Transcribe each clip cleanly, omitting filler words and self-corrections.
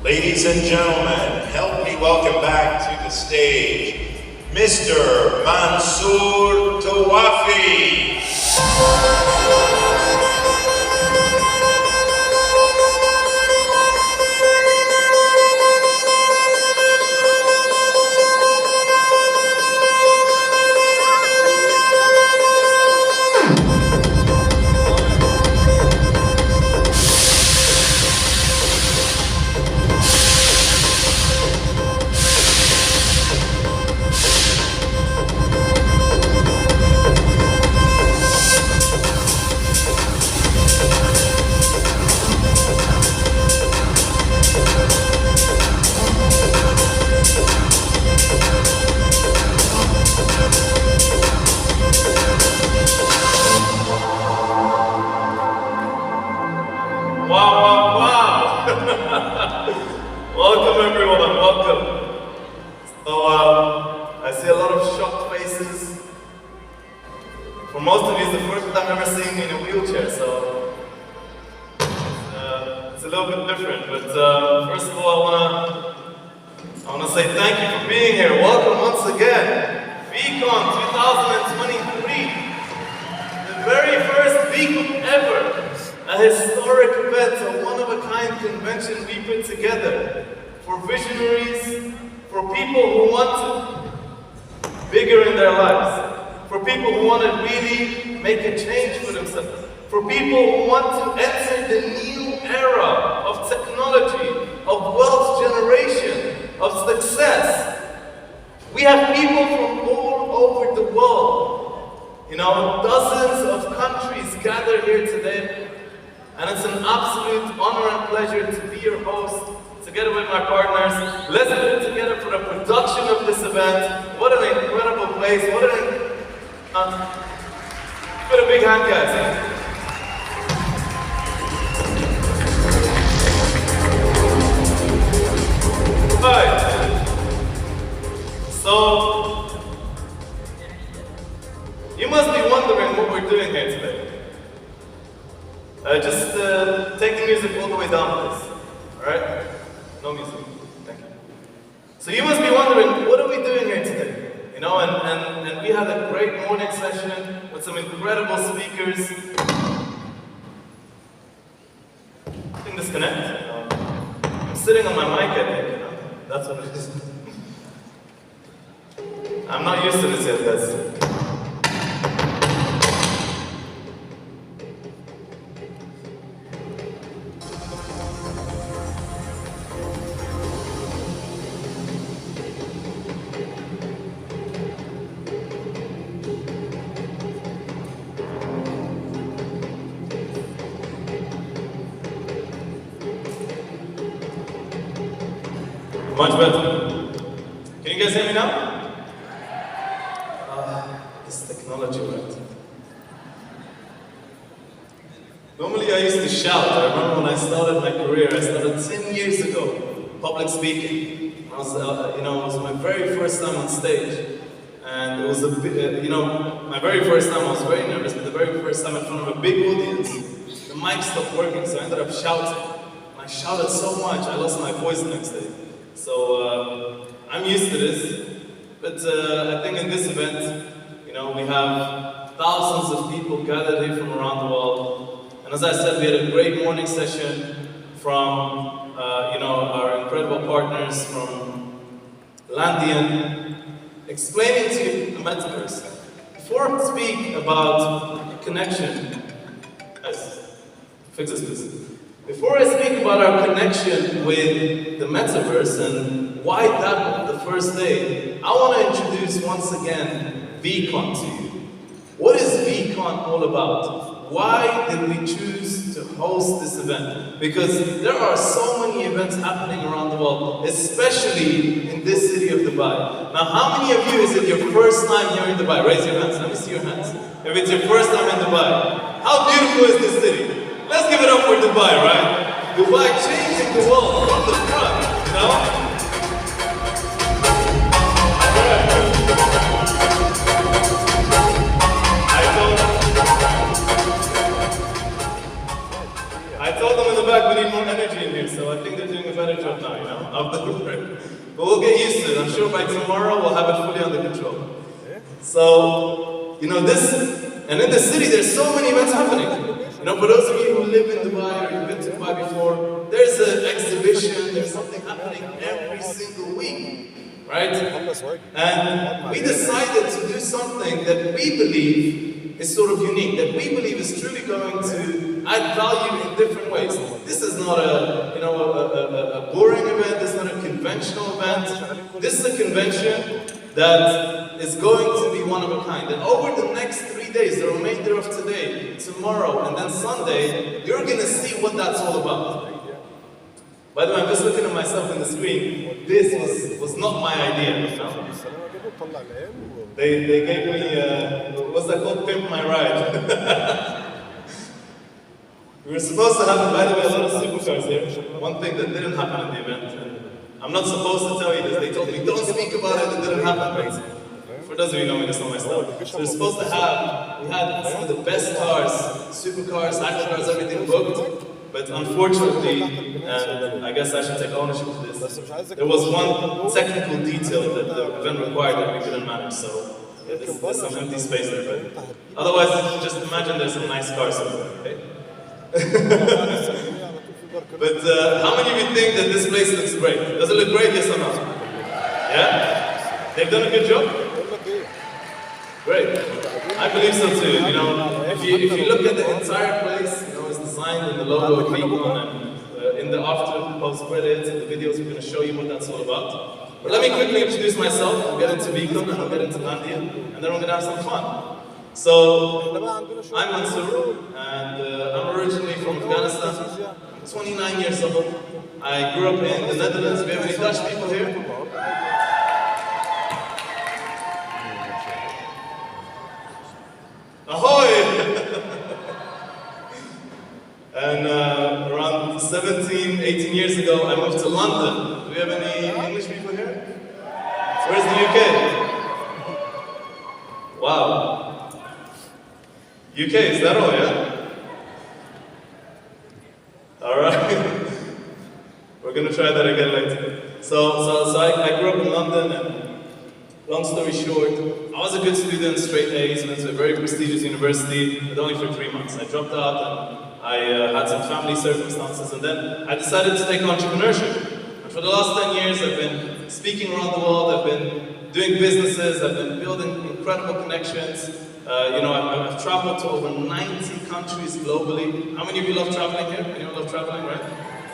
Ladies and gentlemen, help me welcome back to the stage, Mr. Mansoor Tawafi. Welcome everyone, welcome. So I see a lot of shocked faces. For most of you, it's the first time ever seeing me in a wheelchair, so it's a little bit different. But first of all, I wanna say thank you for being here. Welcome once again, VCON 2023, the very first VCON ever. A historic event, a one-of-a-kind convention we put together for visionaries, for people who want bigger in their lives, for people who want to really make a change for themselves, for people who want to enter the new era of technology, of wealth generation, of success. We have people from all over the world, dozens of countries gather here today. And it's an absolute honor and pleasure to be your host, together with my partners. Let's put together for the production of this event. What an incredible place, what an... Put a big hand, guys. Alright. So, you must be wondering what we're doing here today. Just take the music all the way down, please. Alright? No music. Thank you. So you must be wondering, what are we doing here today? You know, and we had a great morning session with some incredible speakers. Thing disconnect? I'm sitting on my mic, I think, you know? That's what it is. I'm not used to this yet, guys. Much better. Can you guys hear me now? This technology, right? Normally I used to shout. I remember when I started my career, I started 10 years ago, public speaking. I was, it was my very first time on stage. And it was my very first time I was very nervous, but the very first time in front of a big audience, the mic stopped working, so I ended up shouting. I shouted so much, I lost my voice the next day. So I'm used to this, but I think in this event, we have thousands of people gathered here from around the world. And as I said, we had a great morning session from our incredible partners from Landian, explaining to you the MetaVerse. Before I speak about connection, fix this please. Before I speak about our connection with the MetaVerse and why that the first day, I want to introduce once again VCON to you. What is VCON all about? Why did we choose to host this event? Because there are so many events happening around the world, especially in this city of Dubai. Now, how many of you is it your first time here in Dubai? Raise your hands. Let me see your hands. If it's your first time in Dubai, how beautiful is this city? Let's give it up for Dubai, right? Dubai changing the world from the front, you know? I told them in the back we need more energy in here, so I think they're doing a better job now, you know, of the work. But we'll get used to it. I'm sure by tomorrow we'll have it fully under control. So, and in the city there's so many events happening. For those of you who live in Dubai or you've been to Dubai before, there's an exhibition, there's something happening every single week, right? And we decided to do something that we believe is sort of unique, that we believe is truly going to add value in different ways. This is not a boring event, this is not a conventional event. This is a convention that is going to be one of a kind. And over the next 3 days, the remainder of today, tomorrow, and then Sunday, you're going to see what that's all about. By the way, I'm just looking at myself in the screen. This was not my idea. They gave me, what's that called? Pimp my ride. We were supposed to have, by the way, a lot of supercars here. One thing that didn't happen in the event, and I'm not supposed to tell you this, they told me don't speak about it, it didn't happen. But for those of you who know me, that's not my stuff. So we're supposed to have, we had some of the best cars, supercars, hypercars, everything booked. But unfortunately, and I guess I should take ownership of this, there was one technical detail that the event required that we couldn't manage, so yeah, there's some empty space there. But otherwise, just imagine there's some nice cars somewhere, okay? But how many of you think that this place looks great? Does it look great, yes or no? Yeah? They've done a good job? Great. I believe so too. If you look at the entire place, it's designed in the logo of VCON, and in the after post credits and the videos we're going to show you what that's all about. But let me quickly introduce myself. I'll get into VCON and I'll get into Landia, and then we're going to have some fun. So, I'm Mansoor, and I'm originally from Afghanistan. I'm 29 years old. I grew up in the Netherlands. Do we have any Dutch people here? Ahoy! And around 17, 18 years ago, I moved to London. Do we have any English people here? Where's the UK? Wow. UK, is that all, yeah? Alright. We're gonna try that again later. So I grew up in London, and long story short, I was a good student, straight A's, went to a very prestigious university, but only for 3 months. I dropped out, and I had some family circumstances, and then I decided to take entrepreneurship. And for the last 10 years, I've been speaking around the world, I've been doing businesses, I've been building incredible connections. I've traveled to over 90 countries globally. How many of you love traveling here? Anyone love traveling, right?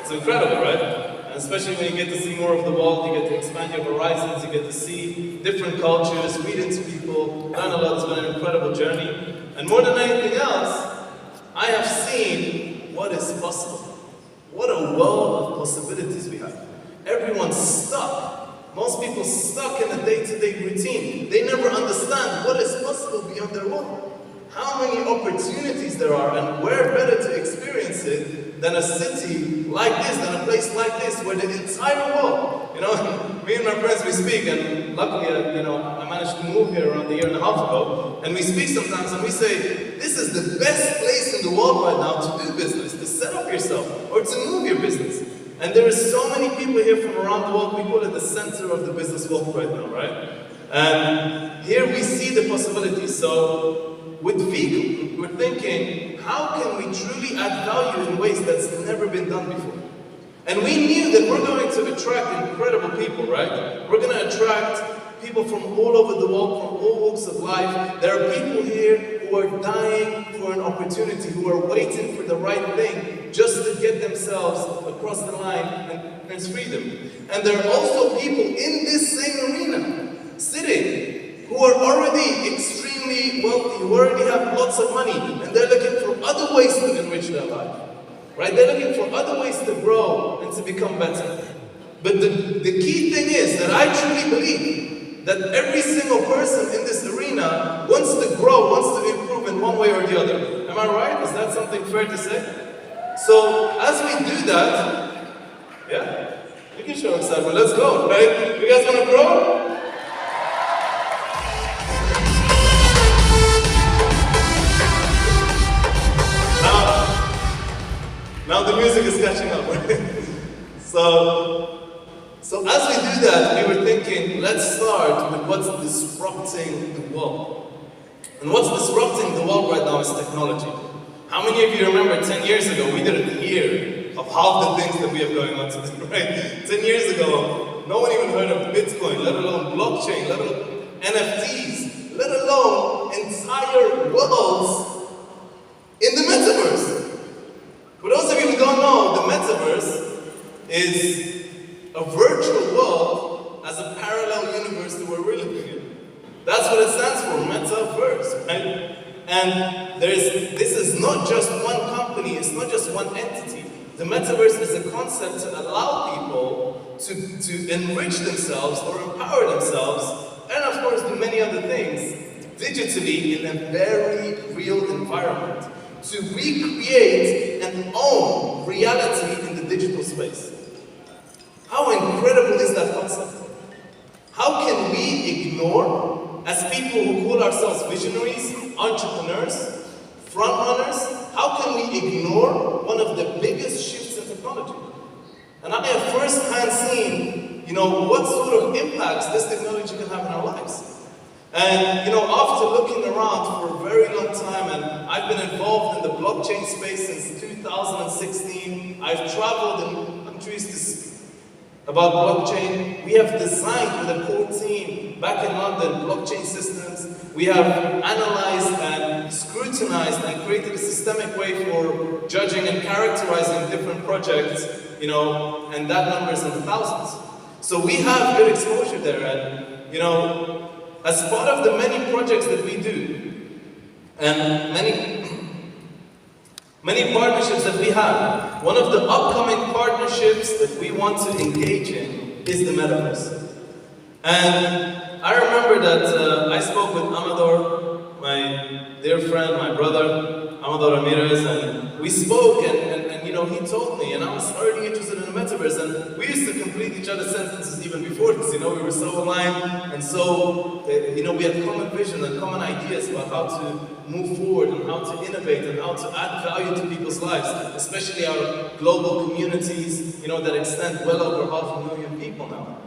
It's incredible, right? And especially when you get to see more of the world, you get to expand your horizons, you get to see different cultures, meet into people, learn a lot. It's been an incredible journey. And more than anything else, I have seen what is possible. What a world of possibilities we have. Everyone's stuck. Most people stuck in a day-to-day routine. They never understand what is possible beyond their world. How many opportunities there are, and where better to experience it than a city like this, than a place like this, where the entire world, me and my friends, we speak, and luckily, I managed to move here around a year and a half ago, and we speak sometimes, and we say, this is the best place in the world right now to do business, to set up yourself, or to move your business. And there are so many people here from around the world. We call it the center of the business world right now, right? And here we see the possibilities. So with VCON, we're thinking, how can we truly add value in ways that's never been done before? And we knew that we're going to attract incredible people, right? We're going to attract people from all over the world, from all walks of life. There are people here who are dying for an opportunity, who are waiting for the right thing, just to get themselves across the line and experience freedom. And there are also people in this same arena, sitting, who are already extremely wealthy, who already have lots of money, and they're looking for other ways to enrich their life. Right? They're looking for other ways to grow and to become better. But the key thing is that I truly believe that every single person in this arena wants to grow, wants to improve in one way or the other. Am I right? Is that something fair to say? So, as we do that, yeah, you can show excitement. Let's go, right? You guys want to grow? Now the music is catching up, right? So as we do that, we were thinking, let's start with what's disrupting the world. And what's disrupting the world right now is technology. How many of you remember 10 years ago, we didn't hear of half the things that we have going on today, right? 10 years ago, no one even heard of Bitcoin, let alone blockchain, let alone NFTs, let alone entire worlds in the MetaVerse. For those of you who don't know, the MetaVerse is a virtual world as a parallel universe to where we're living in. That's what it stands for, MetaVerse, right? And this is not just one company, it's not just one entity. The MetaVerse is a concept to allow people to enrich themselves or empower themselves, and of course do many other things, digitally in a very real environment, to recreate and own reality in the digital space. How incredible is that concept? How can we ignore, as people who call ourselves visionaries, entrepreneurs, frontrunners, how can we ignore one of the biggest shifts in technology? And I have firsthand seen, what sort of impacts this technology can have in our lives. And, after looking around for a very long time, and I've been involved in the blockchain space since 2016, I've traveled in countries about blockchain. We have designed with a core team back in London blockchain systems. We have analyzed and scrutinized and created a systemic way for judging and characterizing different projects, and that number is in the thousands. So we have good exposure there, and, as part of the many projects that we do, and many partnerships that we have, one of the upcoming partnerships that we want to engage in is the MetaVerse. And I remember that I spoke with Amador, my dear friend, my brother, Amador Ramirez, and we spoke, and you know, he told me, and I was already interested in the metaverse, and we used to complete each other's sentences even before this, you know, we were so aligned, and so, you know, we had common vision and common ideas about how to move forward, and how to innovate, and how to add value to people's lives, especially our global communities, you know, that extend well over 500,000 people now.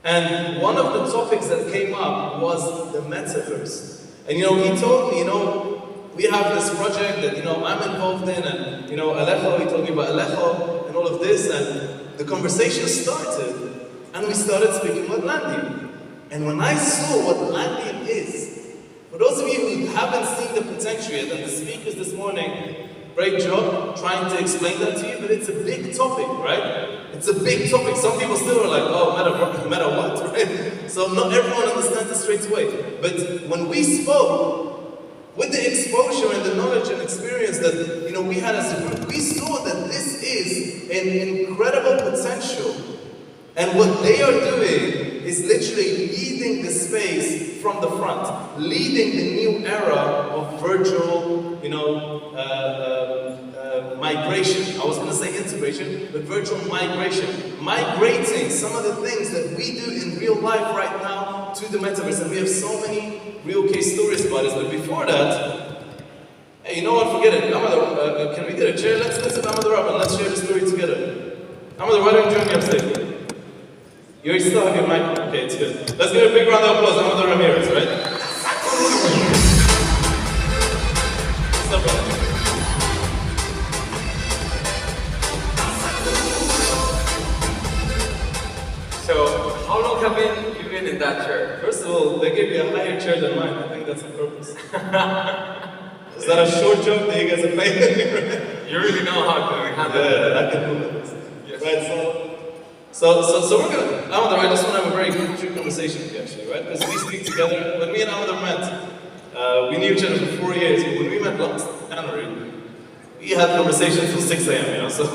And one of the topics that came up was the metaverse. And you know, he told me, you know, we have this project that, you know, I'm involved in, and, you know, Alejo, he told me about Alejo and all of this, and the conversation started, and we started speaking about Landian. And when I saw what Landian is, for those of you who haven't seen the potential yet, and the speakers this morning, great job trying to explain that to you, but it's a big topic, right? It's a big topic. Some people still are like, oh, meta what, right? So not everyone understands it straight away. But when we spoke, with the exposure and the knowledge and experience that, you know, we had as a group, we saw that this is an incredible potential. And what they are doing is literally leading the space from the front, leading the new era of virtual, you know, migration. I was going to say integration, but virtual migration. Migrating some of the things that we do in real life right now to the metaverse. And we have so many real case stories about this. But before that, hey, you know what? Forget it. Amador, can we get a chair? Let's have Amador up and let's share the story together. Amador, why don't you join me upstage? You still have your mic? Okay, it's good. Let's give a big round of applause. Amador Ramirez, right? Stop it. So, how long have you been in that chair? First of all, they gave you a higher chair than mine. I think that's on purpose. Is that a short joke that you guys are playing? You really know how to handle it. Yeah, I can do this. Yes. Right, so we're gonna, Amador, I just want to have a very true conversation with you actually, right? Because we speak together. When me and Amador met, we knew each other for 4 years, but when we met last January, we had conversations till 6 a.m., you know, so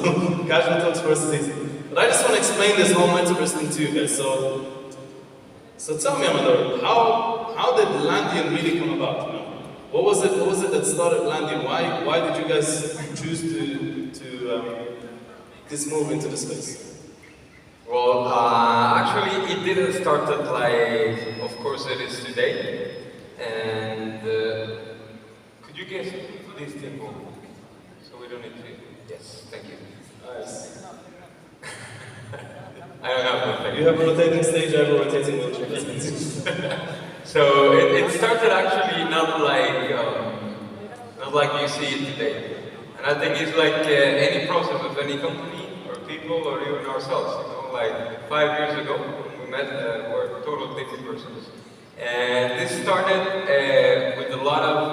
casual talks for us is easy. But I just want to explain this whole metaverse thing to you guys. So tell me, Amador, how did Landian really come about? You know? What was it that started Landian? Why did you guys choose to this move into the space? Well, actually, it didn't start like, of course, it is today. And could you guess this thing move? So we don't need to. Yes, thank you. Nice. I don't have nothing. You have a rotating stage, I have a rotating wheelchair. So it started actually not like you see it today. And I think it's like any process of any company or people or even ourselves. You know, like 5 years ago when we met, we're total different persons. And this started with a lot of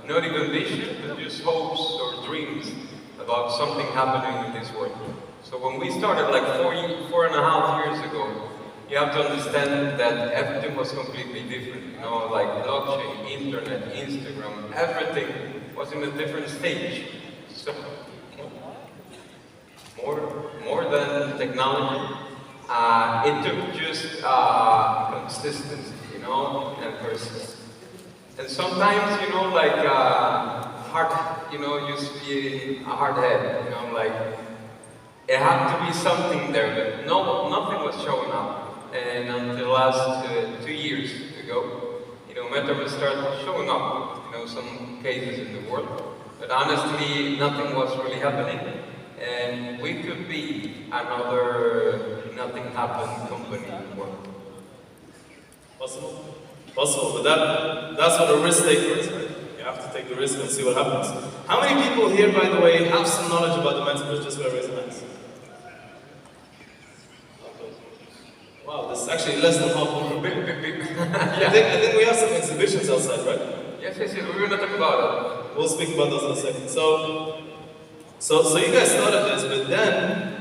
not even vision, but just hopes or dreams about something happening in this world. So when we started like 4.5 years ago, you have to understand that everything was completely different. You know, like blockchain, internet, Instagram, everything was in a different stage. So more than technology, it took just consistency, you know, and persistence. And sometimes, you know, like hard, you know, used to be a hard head, you know, like it had to be something there, but nothing was showing up. And until last 2 years ago, you know, MetaVerse started showing up, you know, some cases in the world. But honestly, nothing was really happening. And we could be another nothing happened company in the world. Possible? Possible, but that's what a risk taker is, right? You have to take the risk and see what happens. How many people here, by the way, have some knowledge about the metaverse? Just by raising hands. Wow, this is actually less than half of the Yeah. I think we have some exhibitions outside, right? Yes, we're going to talk about it. We'll speak about those in a second. So you guys started this, but then,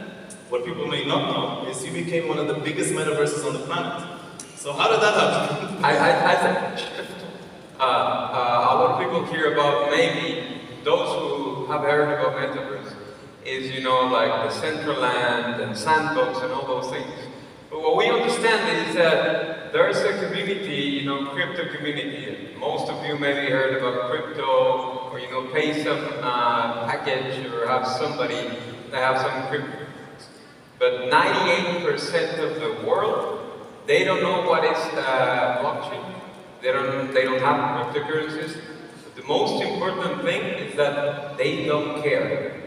what people may not know is you became one of the biggest metaverses on the planet. So how did that happen? I think a lot of people hear about, maybe those who have heard about MetaVerse is, you know, like the Centraland and Sandbox and all those things. But what we understand is that there is a community, you know, crypto community. Most of you maybe heard about crypto, or you know, pay some package or have somebody that have some crypto. But 98% of the world, they don't know what is blockchain. They don't have cryptocurrencies. The most important thing is that they don't care.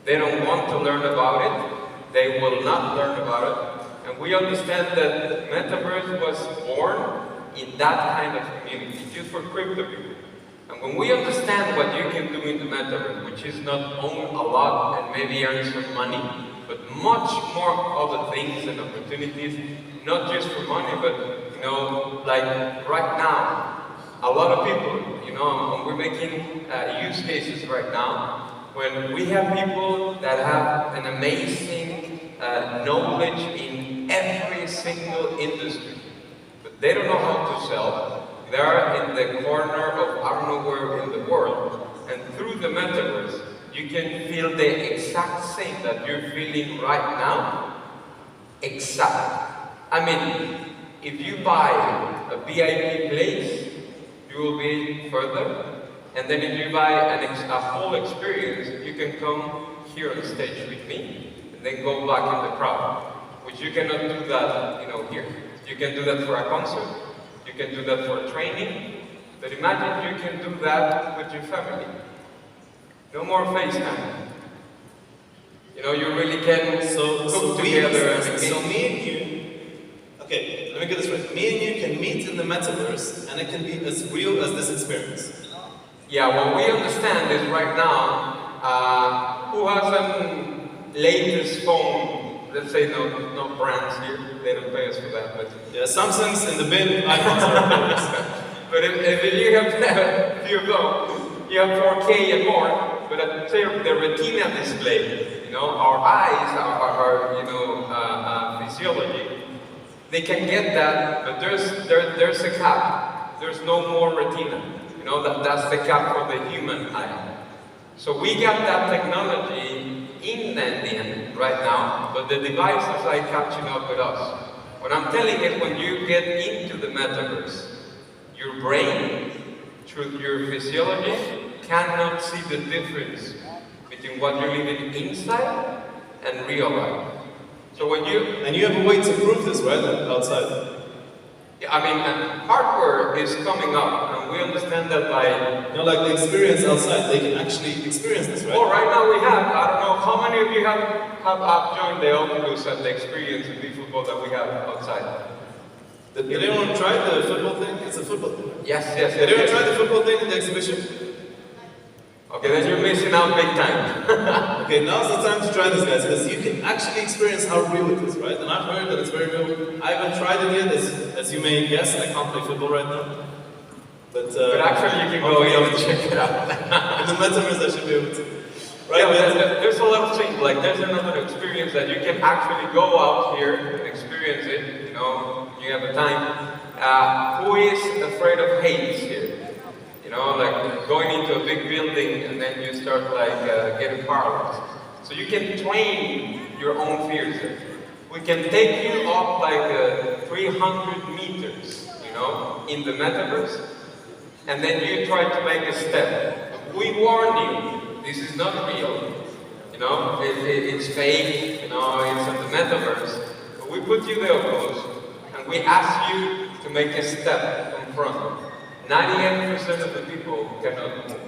They don't want to learn about it. They will not learn about it. And we understand that MetaVerse was born in that kind of community, just for crypto people. And when we understand what you can do in the MetaVerse, which is not own a lot and maybe earn some money, but much more other things and opportunities, not just for money, but you know, like right now, a lot of people, you know, we're making use cases right now when we have people that have an amazing knowledge in every single industry, but they don't know how to sell. They are in the corner of I don't know where in the world, and through the MetaVerse, you can feel the exact same that you're feeling right now. Exact. I mean, if you buy a VIP place, you will be further. And then if you buy a whole experience, you can come here on stage with me, and then go back in the crowd. Which you cannot do that, you know, here. You can do that for a concert, you can do that for training, but imagine you can do that with your family. No more FaceTime. You know, you really can cook together. So me and you, okay, let me get this right. Me and you can meet in the MetaVerse, and it can be as real as this experience. Yeah, what we understand is right now, who has a latest phone? Let's say no brands here, they don't pay us for that, but yeah, Samsung's in the bin, iPhones are famous. But if you have a few of them, you have 4K and more, but I'd say the retina display, you know, our eyes, our you know, physiology, they can get that, but there's a cap. There's no more retina. You know, that's the cap for the human eye. So we got that technology in Andean right now, but the devices are catching up with us. What I'm telling you, when you get into the MetaVerse, your brain, through your physiology, cannot see the difference between what you're living inside and real life. So when you... And you have a way to prove this, right, outside? Yeah, I mean, hardware is coming up, and we understand that by... You know, like the experience outside, they can actually experience this, right? Oh, right now we have, I don't know, how many of you have joined the Oculus and the experience in the football that we have outside? Did anyone try the football thing? It's a football thing. Yes. Did anyone try the football thing in the exhibition? Okay, then you're missing out big time. Okay, now's the time to try this, guys, because you can actually experience how real it is, right? And I've heard that it's very real. I haven't tried it yet, as you may guess. I can't play football right now. But actually, you can go and check it out. In the MetaVerse, I should be able to. Right? Yeah, there's a lot of things. Like, there's another experience that you can actually go out here and experience it. You know, you have a time. Who is afraid of heights here? You know, like going into a big building and then you start like getting paralyzed. So you can train your own fears. We can take you up like 300 meters, you know, in the MetaVerse, and then you try to make a step. We warn you, this is not real. You know, it's fake. You know, it's in the MetaVerse. But we put you there close, and we ask you to make a step in front. 98% of the people cannot move.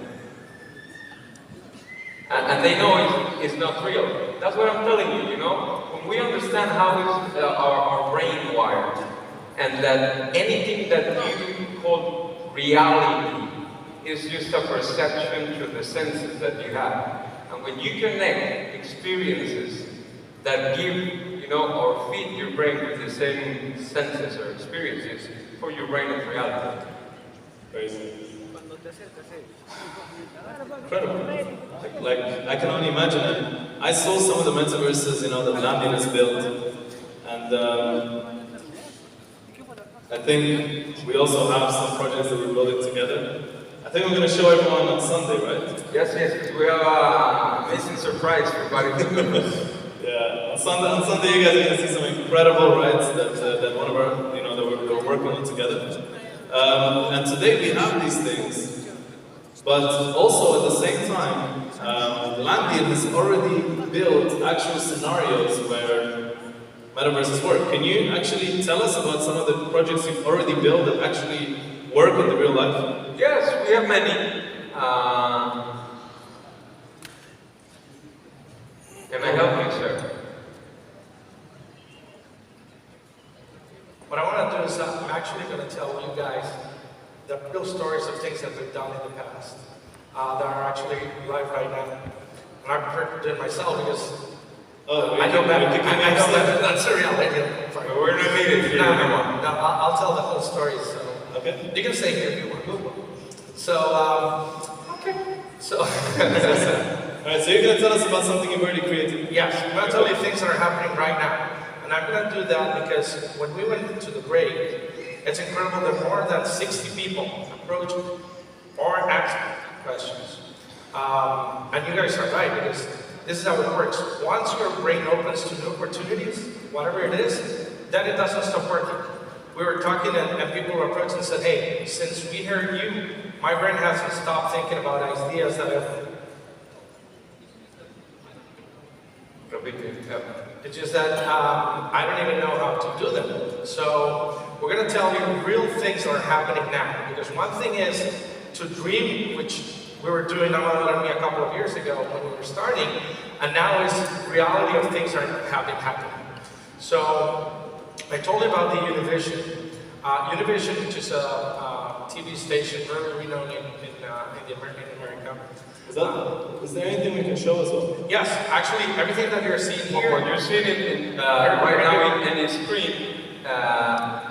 And they know it's not real. That's what I'm telling you, you know? When we understand how is our brain wired, and that anything that you call reality is just a perception through the senses that you have. And when you connect experiences that give, you know, or feed your brain with the same senses or experiences for your brain of reality. Crazy. Incredible. Like, I can only imagine it. I saw some of the MetaVerses, you know, that Landin has built, and I think we also have some projects that we're building together. I think we're going to show everyone on Sunday, right? Yes, we have an amazing surprise for everybody. Yeah, on Sunday you guys are going to see some incredible rides that one of our, you know, that we're working on together. And today we have these things, But also at the same time, Landian has already built actual scenarios where metaverses work. Can you actually tell us about some of the projects you've already built that actually work in the real life? Yes, we have many. Can I help you, sir? What I want to do is I'm actually going to tell you guys the real stories of things that we've done in the past that are actually live right now. And I prefer to do it myself because I know better. I know better. That's the reality. We're in a meeting. No, I'll tell the whole story. So Okay. you can stay here if you want. So, okay. So, Alright, so you're going to tell us about something you've already created. yes, I'm going to tell you things that are happening right now. And I'm going to do that because when we went into the break, it's incredible that more than 60 people approached or asked questions. And you guys are right, because this is how it works. Once your brain opens to new opportunities, whatever it is, then it doesn't stop working. We were talking and people were approaching and said, hey, since we heard you, my brain hasn't stopped thinking about ideas that I've... It's just that I don't even know how to do them. So we're going to tell you real things that are happening now. Because one thing is to dream, which we were doing only a couple of years ago when we were starting, and now is reality of things that have been happening. So I told you about the Univision. Univision, which is a TV station very renowned in America. Is there anything we can show as well? Yes, actually, everything that you're seeing here. What you're seeing right now in any screen,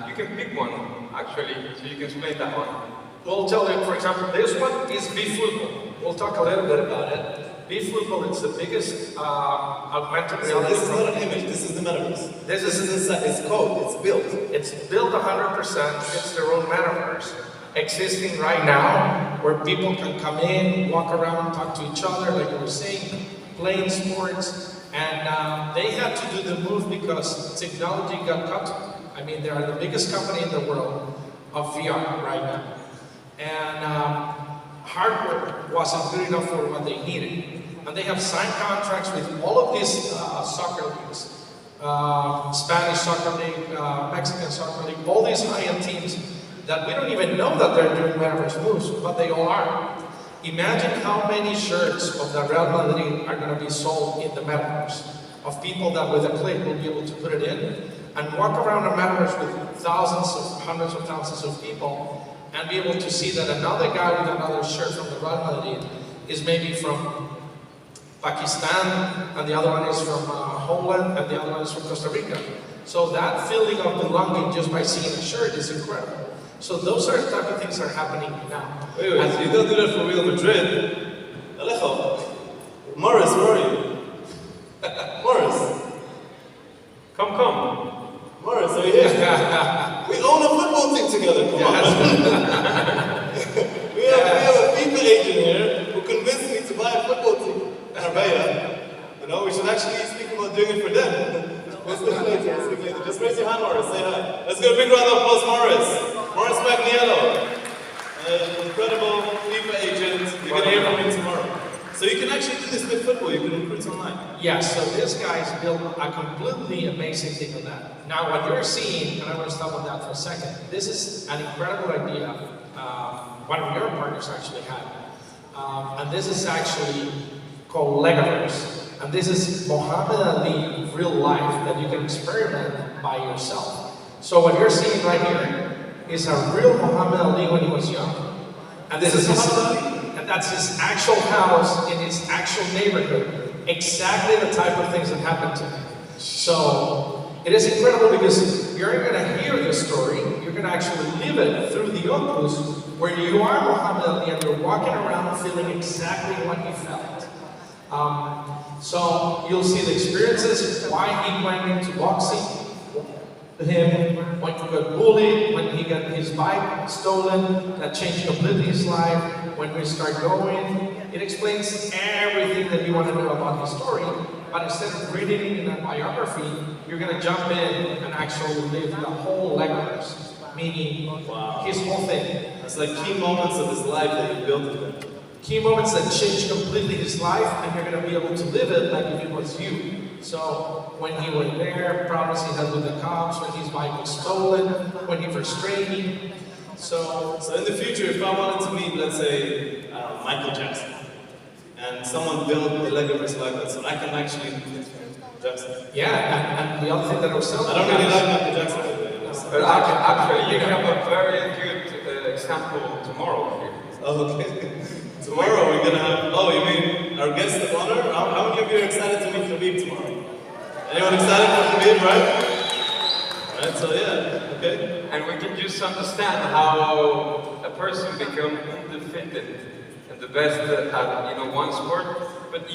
you can pick one, actually, so you can explain that one. We'll tell you, for example, this one is VFootball. We'll talk a little bit about it. VFootball is the biggest augmented So reality. this is not an image, this is the metaverse. This is inside, it's code, it's built. It's built 100%. It's their own metaverse existing right now, where people can come in, walk around, talk to each other, like we were saying, playing sports, and they had to do the move because technology got cut. I mean, they are the biggest company in the world of VR right now, and hardware wasn't good enough for what they needed, and they have signed contracts with all of these soccer leagues, Spanish soccer league, Mexican soccer league, all these high-end teams that we don't even know that they're doing metaverse moves, but they all are. Imagine how many shirts of the Real Madrid are going to be sold in the metaverse, of people that with a click will be able to put it in and walk around a metaverse with thousands of, hundreds of thousands of people and be able to see that another guy with another shirt from the Real Madrid is maybe from Pakistan, and the other one is from Holland, and the other one is from Costa Rica. So that feeling of belonging just by seeing a shirt is incredible. So those are the type of things that are happening now. Wait, so you don't do that for Real Madrid? Alejo, Morris, where are you? Morris. Come. Morris, are you here? We own a football team together, come on. we have a FIFA agent here who convinced me to buy a football team. Marbella. You know, we should actually speak about doing it for them. We'll speak later. Just raise your hand, Morris, say hi. Let's give a big round of applause, Morris. Morris Magniello, an incredible FIFA agent. You're going to hear from him tomorrow. So you can actually do this with football, you can recruit online. Yes, so this guy's built a completely amazing thing on that. Now what you're seeing, and I'm going to stop on that for a second, this is an incredible idea one of your partners actually had. And this is actually called Legoverse. And this is Muhammad Ali real life that you can experiment by yourself. So what you're seeing right here is a real Muhammad Ali when he was young. And this is his, and that's his actual house in his actual neighborhood. Exactly the type of things that happened to him. So it is incredible because you're going to hear the story, you're going to actually live it through the Oculus, where you are Muhammad Ali and you're walking around feeling exactly what he felt. So you'll see the experiences, why he went into boxing, him when he got bullied, when he got his bike stolen, that changed completely his life, when we start going. It explains everything that you want to know about his story, but instead of reading it in a biography, you're going to jump in and actually live the whole Legoverse, meaning his whole thing. It's like key moments of his life that he built with him. key moments that change completely his life, and you're going to be able to live it like if it was you. So when he went there, problems he had with the cops, when his bike was stolen, when he first training. So in the future, if I wanted to meet, let's say, Michael Jackson, and someone built the LegoVerse like that, so I can actually meet Jackson. Yeah, and the other thing that I was telling I don't really like Michael Jackson. But actually, you have a very good example tomorrow here. Oh, okay. Tomorrow we're gonna have, oh, you mean our guest of honor? How many of you are excited to meet Khabib tomorrow? Anyone excited for Khabib, right? Right, so yeah, okay. And we can just understand how a person becomes undefeated and the best at one sport, but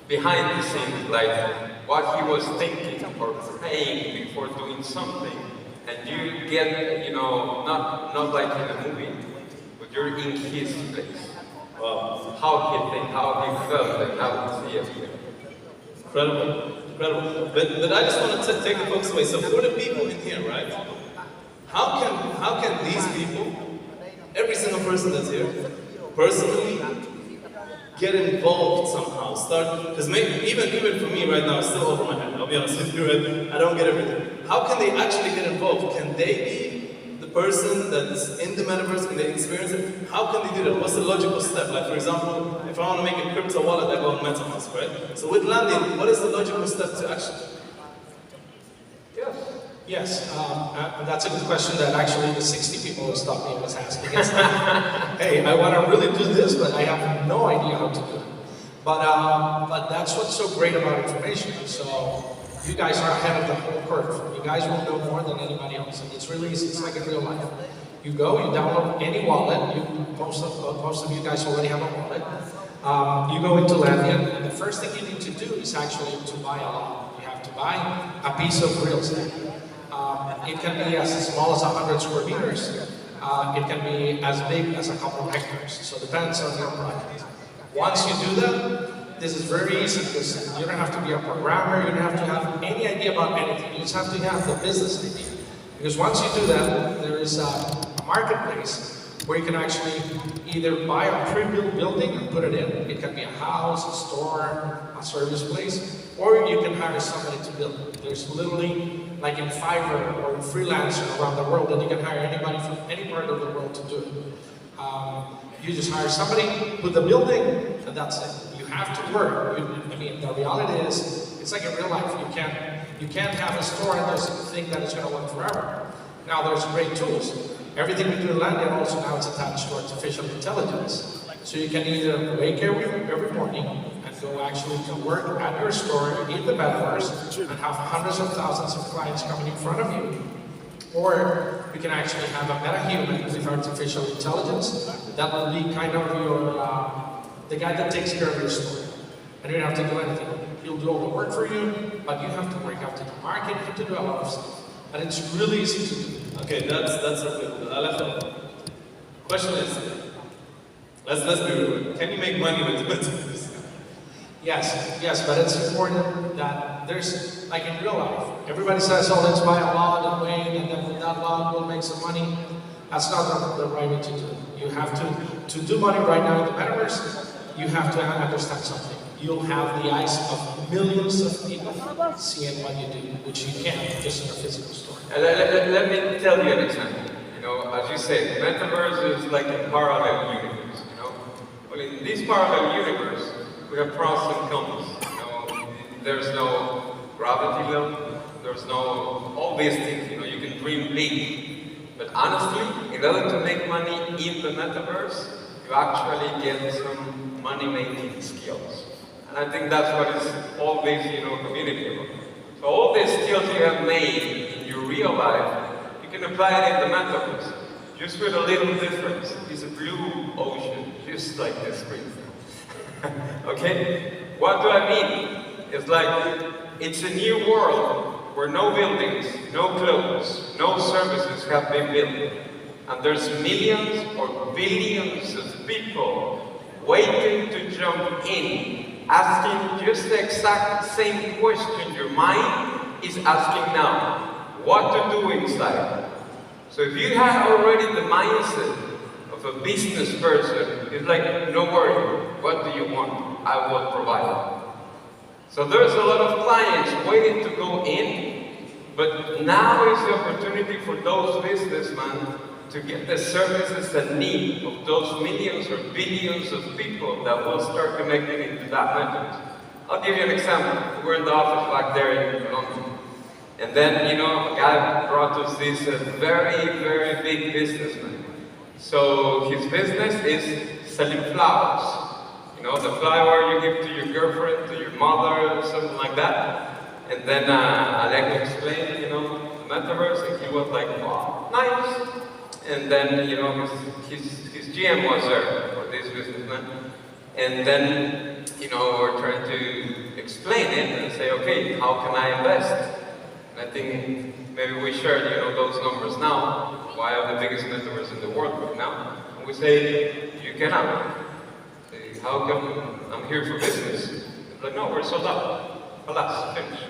behind the scenes, like what he was thinking or praying before doing something, and you get, not like in a movie, but you're in his place. Wow. How he think, how he felt, and how he see it. Incredible, incredible. But I just want to take the focus away. So for the people in here, right? How can these people, every single person that's here, personally get involved somehow? Because even for me right now, it's still over my head. I'll be honest with you, right? I don't get everything. How can they actually get involved? Can they be the person that's in the metaverse? Can they experience it? How can they do that? What's the logical step? Like, for example, if I want to make a crypto wallet, I go on MetaVerse, right? So with landing, what is the logical step to action? Yes, and that's a good question that actually the 60 people who stopped me was asking. Hey, I want to really do this, but I have no idea how to do it. But that's what's so great about information. So you guys are ahead of the whole curve. You guys will know more than anybody else. And it's really easy. It's like in real life. You go, you download any wallet. Most of you guys already have a wallet. You go into Landian, and the first thing you need to do is actually to buy a lot. You have to buy a piece of real estate. It can be as small as 100 square meters. It can be as big as a couple of hectares. So it depends on your project. Once you do that, this is very easy because you don't have to be a programmer. You don't have to have any idea about anything. You just have to have the business idea. Because once you do that, there is a marketplace where you can actually either buy a pre-built building and put it in. It can be a house, a store, a service place, or you can hire somebody to build it. There's literally, like in Fiverr or in Freelancer around the world, that you can hire anybody from any part of the world to do it. You just hire somebody, put the building, and that's it. You have to work. The reality is, it's like in real life. You can't have a store and just think that it's going to work forever. Now there's great tools. Everything we do in Landian also now is attached to artificial intelligence. So you can either wake every morning and go actually to work at your store in the metaverse and have hundreds of thousands of clients coming in front of you. Or you can actually have a meta-human with artificial intelligence that will be kind of your, the guy that takes care of your store. And you don't have to do anything. He'll do all the work for you, but you have to work, you have to do marketing, you have to do a lot of stuff. And it's really easy to do. Okay, that's okay. Question is, let's be real. Can you make money with metaverse? Yes, but it's important that there's, like in real life, everybody says, oh, let's buy a lot and wait, and then with that lot we'll make some money. That's not the right way to do it. You have to do money right now in the metaverse, you have to understand something. You'll have the eyes of millions of people seeing what you do, which you can't just in a physical store. Let me tell you an example. As you said, metaverse is like a parallel universe. Well, in this parallel universe, we have pros and cons. There's no gravity level. There's no all these things. You can dream big. But honestly, in order to make money in the metaverse, you actually get some money-making skills. And I think that's what is all this, community about. So all these skills you have made in your real life, you can apply it in the metaverse. Just with a little difference. It's a blue ocean, just like this green. Okay? What do I mean? It's like, it's a new world where no buildings, no clothes, no services have been built. And there's millions or billions of people waiting to jump in, asking just the exact same question your mind is asking now. What to do inside? So if you have already the mindset of of a business person is like, no worry, what do you want? I will provide. So there's a lot of clients waiting to go in, but now is the opportunity for those businessmen to get the services and need of those millions or billions of people that will start connecting into that method. I'll give you an example. We're in the office back there in London. And then, you know, a guy brought us this very, very big businessman. So his business is selling flowers. You know, the flower you give to your girlfriend, to your mother, something like that. And then I like to explain, you know, the MetaVerse, and he was like, wow, nice. And then, you know, his GM was there for this businessman. And then, you know, we're trying to explain it and say, okay, how can I invest? And I think maybe we shared, you know, those numbers now. Why are the biggest mentors in the world right now? And we say, you cannot. How come I'm here for business? It's like, no, we're sold out. Alas, finish.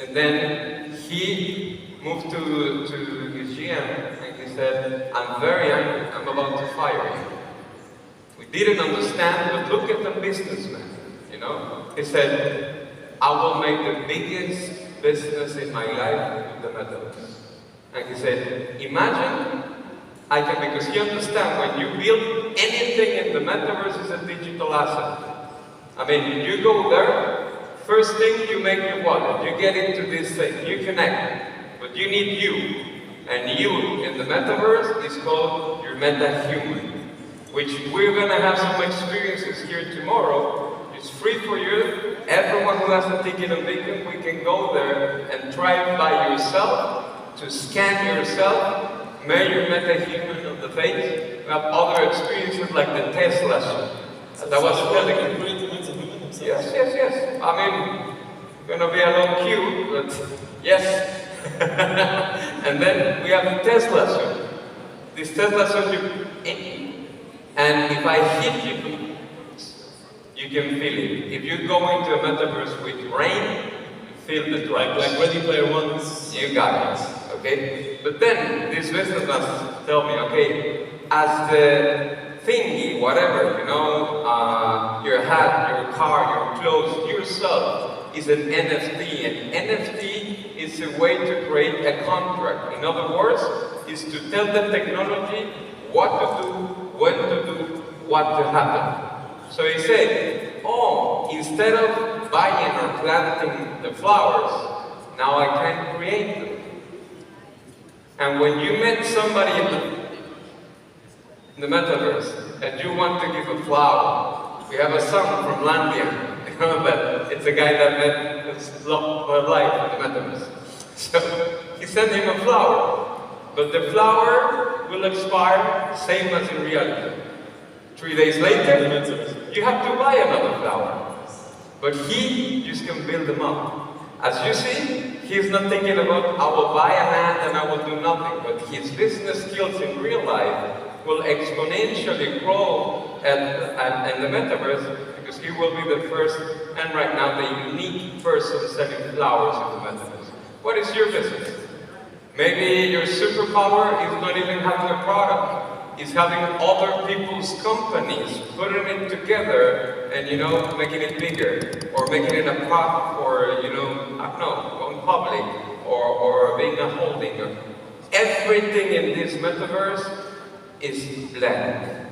And then he moved to his GM and he said, I'm very angry, I'm about to fire you. We didn't understand, but look at the businessman, you know? He said, I will make the biggest business in my life with the MetaVerse. And he said, imagine, I can, because you understand, when you build anything in the MetaVerse is a digital asset. I mean, you go there, first thing you make your wallet, you get into this thing, you connect, but you need you. And you in the MetaVerse is called your meta-human, which we're gonna have some experiences here tomorrow. It's free for you. Everyone who has a ticket on VCON, we can go there and try it by yourself, to scan yourself, measure meta-human on the face. We have other experiences like the Tesla show. That was telling you. Yes, yes, yes. I mean, gonna be a long queue, but yes. And then we have the Tesla show. This Tesla show you, and if I hit you, you can feel it. If you go into a MetaVerse with rain, you feel the drop. Like Ready Player One. You got it. Okay? But then this businessman tell me, okay, as the thingy, whatever, you know, your hat, your car, your clothes, yourself is an NFT. And NFT is a way to create a contract. In other words, is to tell the technology what to do, when to do, what to happen. So he said, oh, instead of buying or planting the flowers, now I can create them. And when you met somebody in the MetaVerse and you want to give a flower, we have a song from Landia, you know, that it's a guy that met his life in the MetaVerse. So he sent him a flower, but the flower will expire same as in reality. 3 days later, you have to buy another flower. But he just can build them up. As you see, he's not thinking about, I will buy a land and I will do nothing, but his business skills in real life will exponentially grow in the MetaVerse, because he will be the first, and right now the unique person selling flowers in the MetaVerse. What is your business? Maybe your superpower is not even having a product. Is having other people's companies, putting it together and, you know, making it bigger, or making it a product, or, you know, I don't know, going public, or being a holding. Everything in this MetaVerse is blend.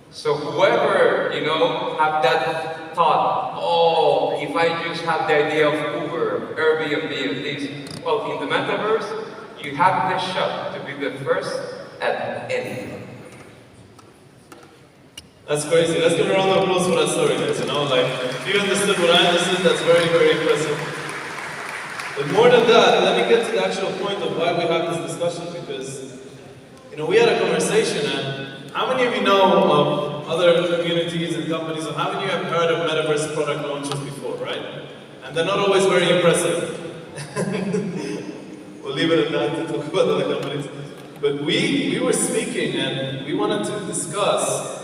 So whoever, you know, have that thought, oh, if I just have the idea of Uber, Airbnb, and this, well, in the MetaVerse, you have the shot to be the first at anything. That's crazy. Let's give a round of applause for that story, guys. You know, like, if you understood what I understood, that's very, very impressive. But more than that, let me get to the actual point of why we have this discussion, because, you know, we had a conversation, and how many of you know of other communities and companies, or how many of you have heard of MetaVerse product launches before, right? And they're not always very impressive. We'll leave it at that to talk about other companies. But we were speaking, and we wanted to discuss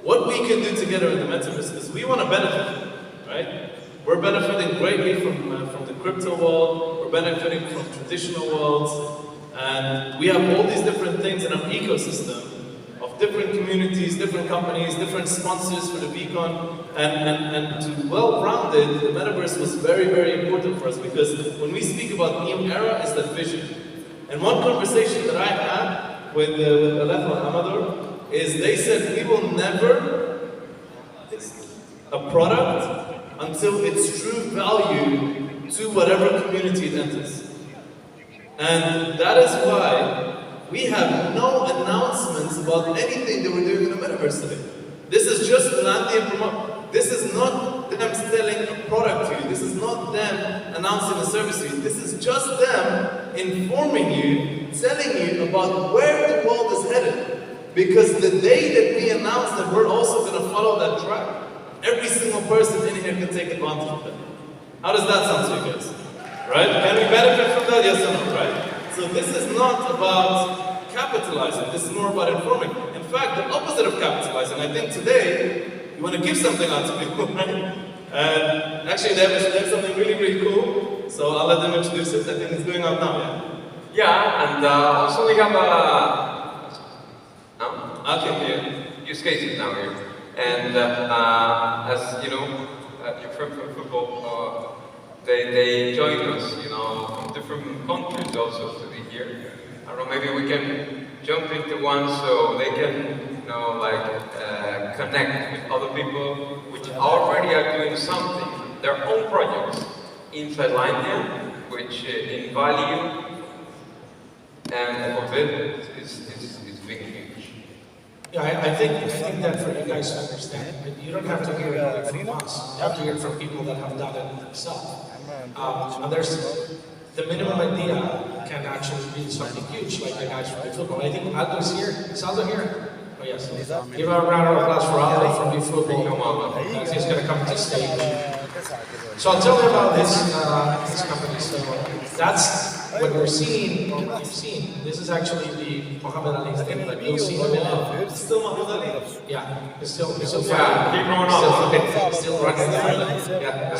what we can do together in the MetaVerse, because we want to benefit, right? We're benefiting greatly from the crypto world, we're benefiting from traditional worlds, And we have all these different things in our ecosystem of different communities, different companies, different sponsors for the VCON, and to well-rounded, the metaverse was very, very important for us because when we speak about new era, it's that vision. And one conversation that I had with Aleph and Amador is they said we will never a product until its true value to whatever community it enters. And that is why we have no announcements about anything that we're doing in the metaverse today. This is just landing and promote. This is not them selling a product to you. This is not them announcing a service to you. This is just them informing you, telling you about where the world is headed. Because the day that we announce that we're also going to follow that track, every single person in here can take advantage of that. How does that sound to you guys? Right? Can we benefit from that? Yes or no, right? So this is not about capitalizing, this is more about informing. In fact, the opposite of capitalizing. I think today, you want to give something out to people, right? And actually they have something really, really cool. So I'll let them introduce it. I think it's going on now, yeah? Yeah, and also we have use cases now here. And as you know, you're from football, they join us, you know, from different countries also to be here. I don't know, maybe we can jump into one so they can, you know, like connect with other people which already are doing something, their own projects inside Lindia, which in value and for it is big, huge. Yeah, I think that for you guys to understand, you don't have to hear it from us. You have to hear it from people that have done it themselves. And there's the minimum idea can actually be something huge, like the guys from football. I think Aldo's here. Is Aldo here? Oh yes. Give a round of applause for Aldo from football. He's going to come to the stage. So I'll tell you about this company. So that's what we're seeing, or what you've seen. This is actually the Muhammad Ali thing, but you'll see him in it. Still Muhammad Ali? Yeah, it's still fine. Keep growing up. Still running the yeah.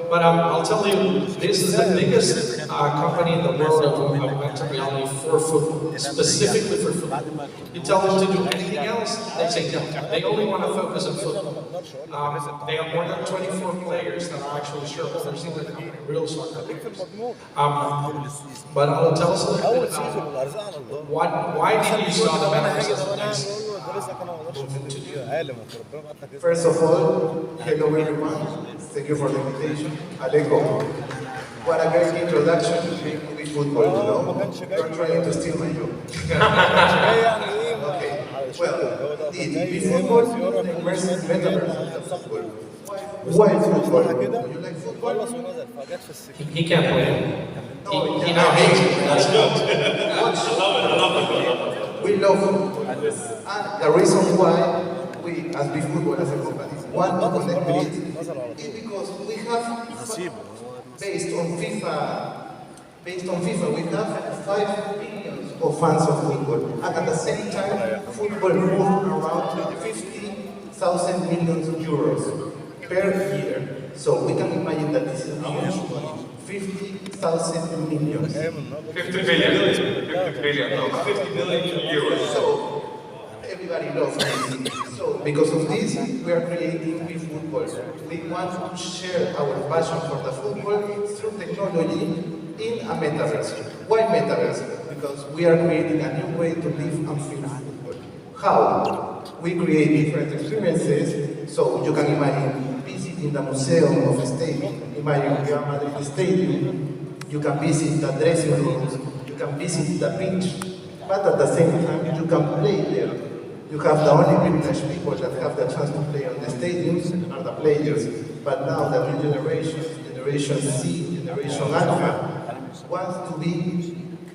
But I'll tell you, this is the biggest company in the world of augmented reality for football, specifically for football. You tell them to do anything else, they say no. They only want to focus on football. They have more than 24 players that are actually shareholders in the company, real soccer players. But I'll tell us a little bit about why did you saw the metaverse as the next movement to do? First of all, hello everyone. Thank you for the invitation. Alejo, what a great introduction to be football, you know? You're trying to steal my job. Okay, well, be football, immersive metaverse of football. Why football? Do you like football? He can't play. He now hates it. That's good. I love it. We love football. And the reason why we, as Be Football as a company, want to connect with it is because we have, based on FIFA, we have 5 billion of fans of football. And at the same time, football moves around 50,000 million euros per year. So we can imagine that this is huge money. 50,000 million. 50 billion. 50 billion. No, 50 billion euros. So everybody loves this. So because of this, we are creating Be Football. We want to share our passion for the football through technology in a metaverse. Why metaverse? Because we are creating a new way to live and feel football. How? We create different experiences. So you can imagine visiting the museum of a stadium. Imagine Real Madrid Stadium. You can visit the dressing rooms. You can visit the pitch. But at the same time, you can play there. You have the only privileged people that have the chance to play on the stadiums are the players. But now the new generations, Generation C, Generation Alpha, wants to be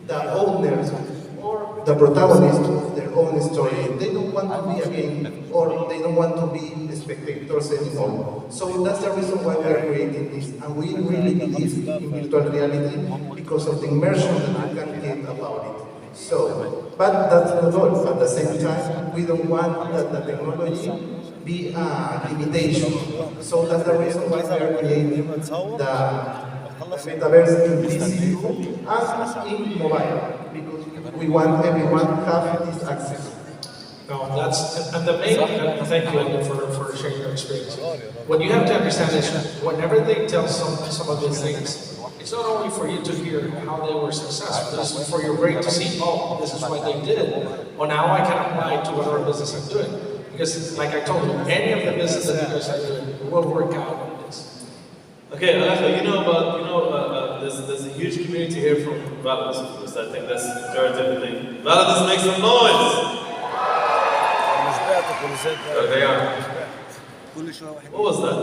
the owners or the protagonists of their own story. They don't want to be a game, or they don't want to be spectators anymore. So that's the reason why we are creating this. And we really believe in virtual reality because of the immersion that you can get about it. So, but that's not all. At the same time, we don't want that the technology be a limitation. So that's the reason why we are creating the metaverse in PC2 and in mobile, because we want everyone to have this access. No, that's, and the main, thank you Ed, for sharing your experience. What you have to understand is, whenever they tell some of these things, it's not only for you to hear how they were successful, it's for your brain to see, oh, this is what they did, or now I can apply it to whatever business I'm doing. Because, like I told you, any of the business that you guys are doing will work out on this. Okay, Alejo, there's a huge community here from VALIDUS, of course. I think that's the majority of the thing. VALIDUS, make some noise! They are. What was that?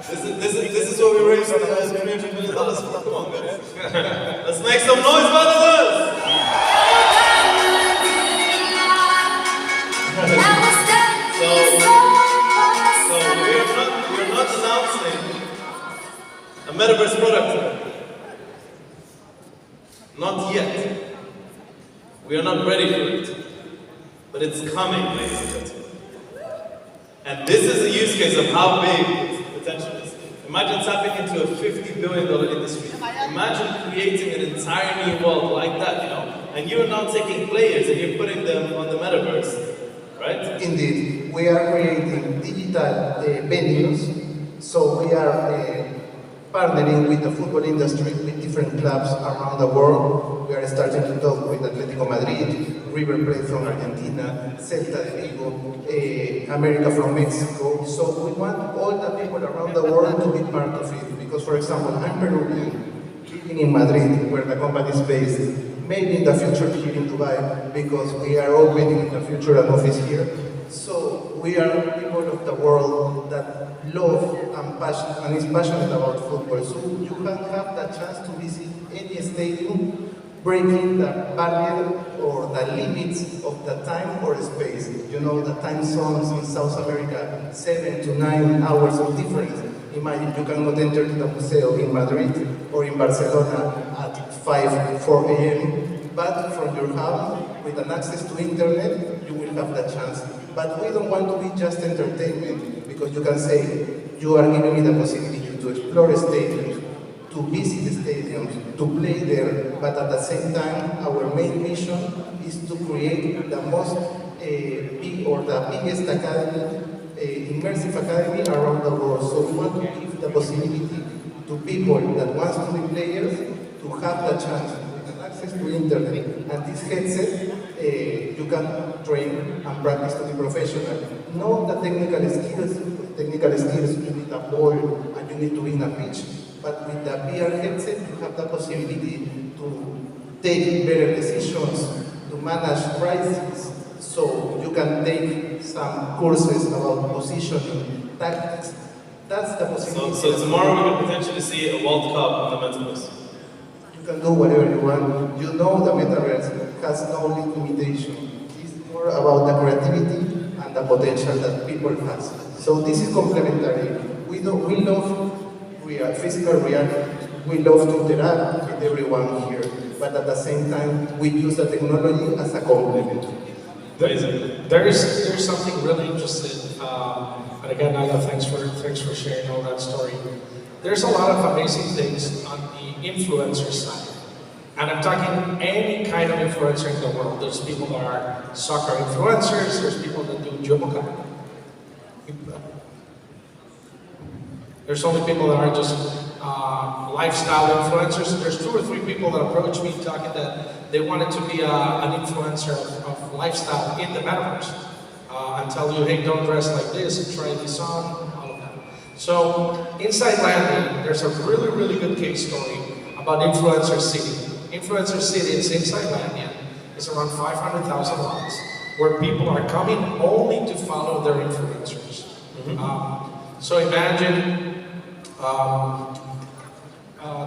this is what we raised $300 million for. Come on, guys. Let's make some noise, VALIDUS! So we're not announcing a MetaVerse product. Not yet. We are not ready for it. But it's coming, ladies and gentlemen. And this is a use case of how big its potential is. Imagine tapping into a $50 billion industry. Imagine creating an entire new world like that, and you're now taking players and you're putting them on the metaverse, right? Indeed, we are creating digital venues, so we are partnering with the football industry, with different clubs around the world. We are starting to talk with Atletico Madrid, River Plate from Argentina, Celta de Vigo, America from Mexico. So we want all the people around the world to be part of it. Because, for example, I'm Peruvian, living in Madrid, where the company is based. Maybe in the future here in Dubai, because we are opening in the future an office here. So we are people of the world that love and is passionate about football. So you can have the chance to visit any stadium, breaking the barrier or the limits of the time or space. The time zones in South America, 7 to 9 hours of difference. Imagine you cannot enter to the museum in Madrid or in Barcelona at 4 a.m. But from your house, with an access to internet, you will have the chance. But we don't want to be just entertainment, because you can say, you are giving me the possibility to explore stadiums, to visit stadiums, to play there, but at the same time, our main mission is to create the most big or the biggest academy, immersive academy around the world. So we want to give the possibility to people that want to be players to have the chance with access to internet. And this headset, you can train and practice to be professional. Know the technical skills. You need a ball and you need to be in a pitch. But with the VR headset, you have the possibility to take better decisions, to manage crises. So you can take some courses about positioning, tactics. That's the possibility. So tomorrow we could potentially see a World Cup on the metaverse. You can do whatever you want. The metaverse has no limitation. It's more about the creativity and the potential that people have. So this is complementary. We love physical reality. We love to interact with everyone here. But at the same time, we use the technology as a complement. There's something really interesting, and again, Naila, thanks for sharing all that story. There's a lot of amazing things on the influencer side, and I'm talking any kind of influencer in the world. There's people that are soccer influencers. There's people that do yoga. There's only people that are just lifestyle influencers. There's 2 or 3 people that approach me talking that they wanted to be an influencer of lifestyle in the metaverse and tell you, hey, don't dress like this, try this on, all of that. So inside Landian, there's a really, really good case story about Influencer City. Influencer City is inside Landian. It's around 500,000 lots where people are coming only to follow their influencers. So imagine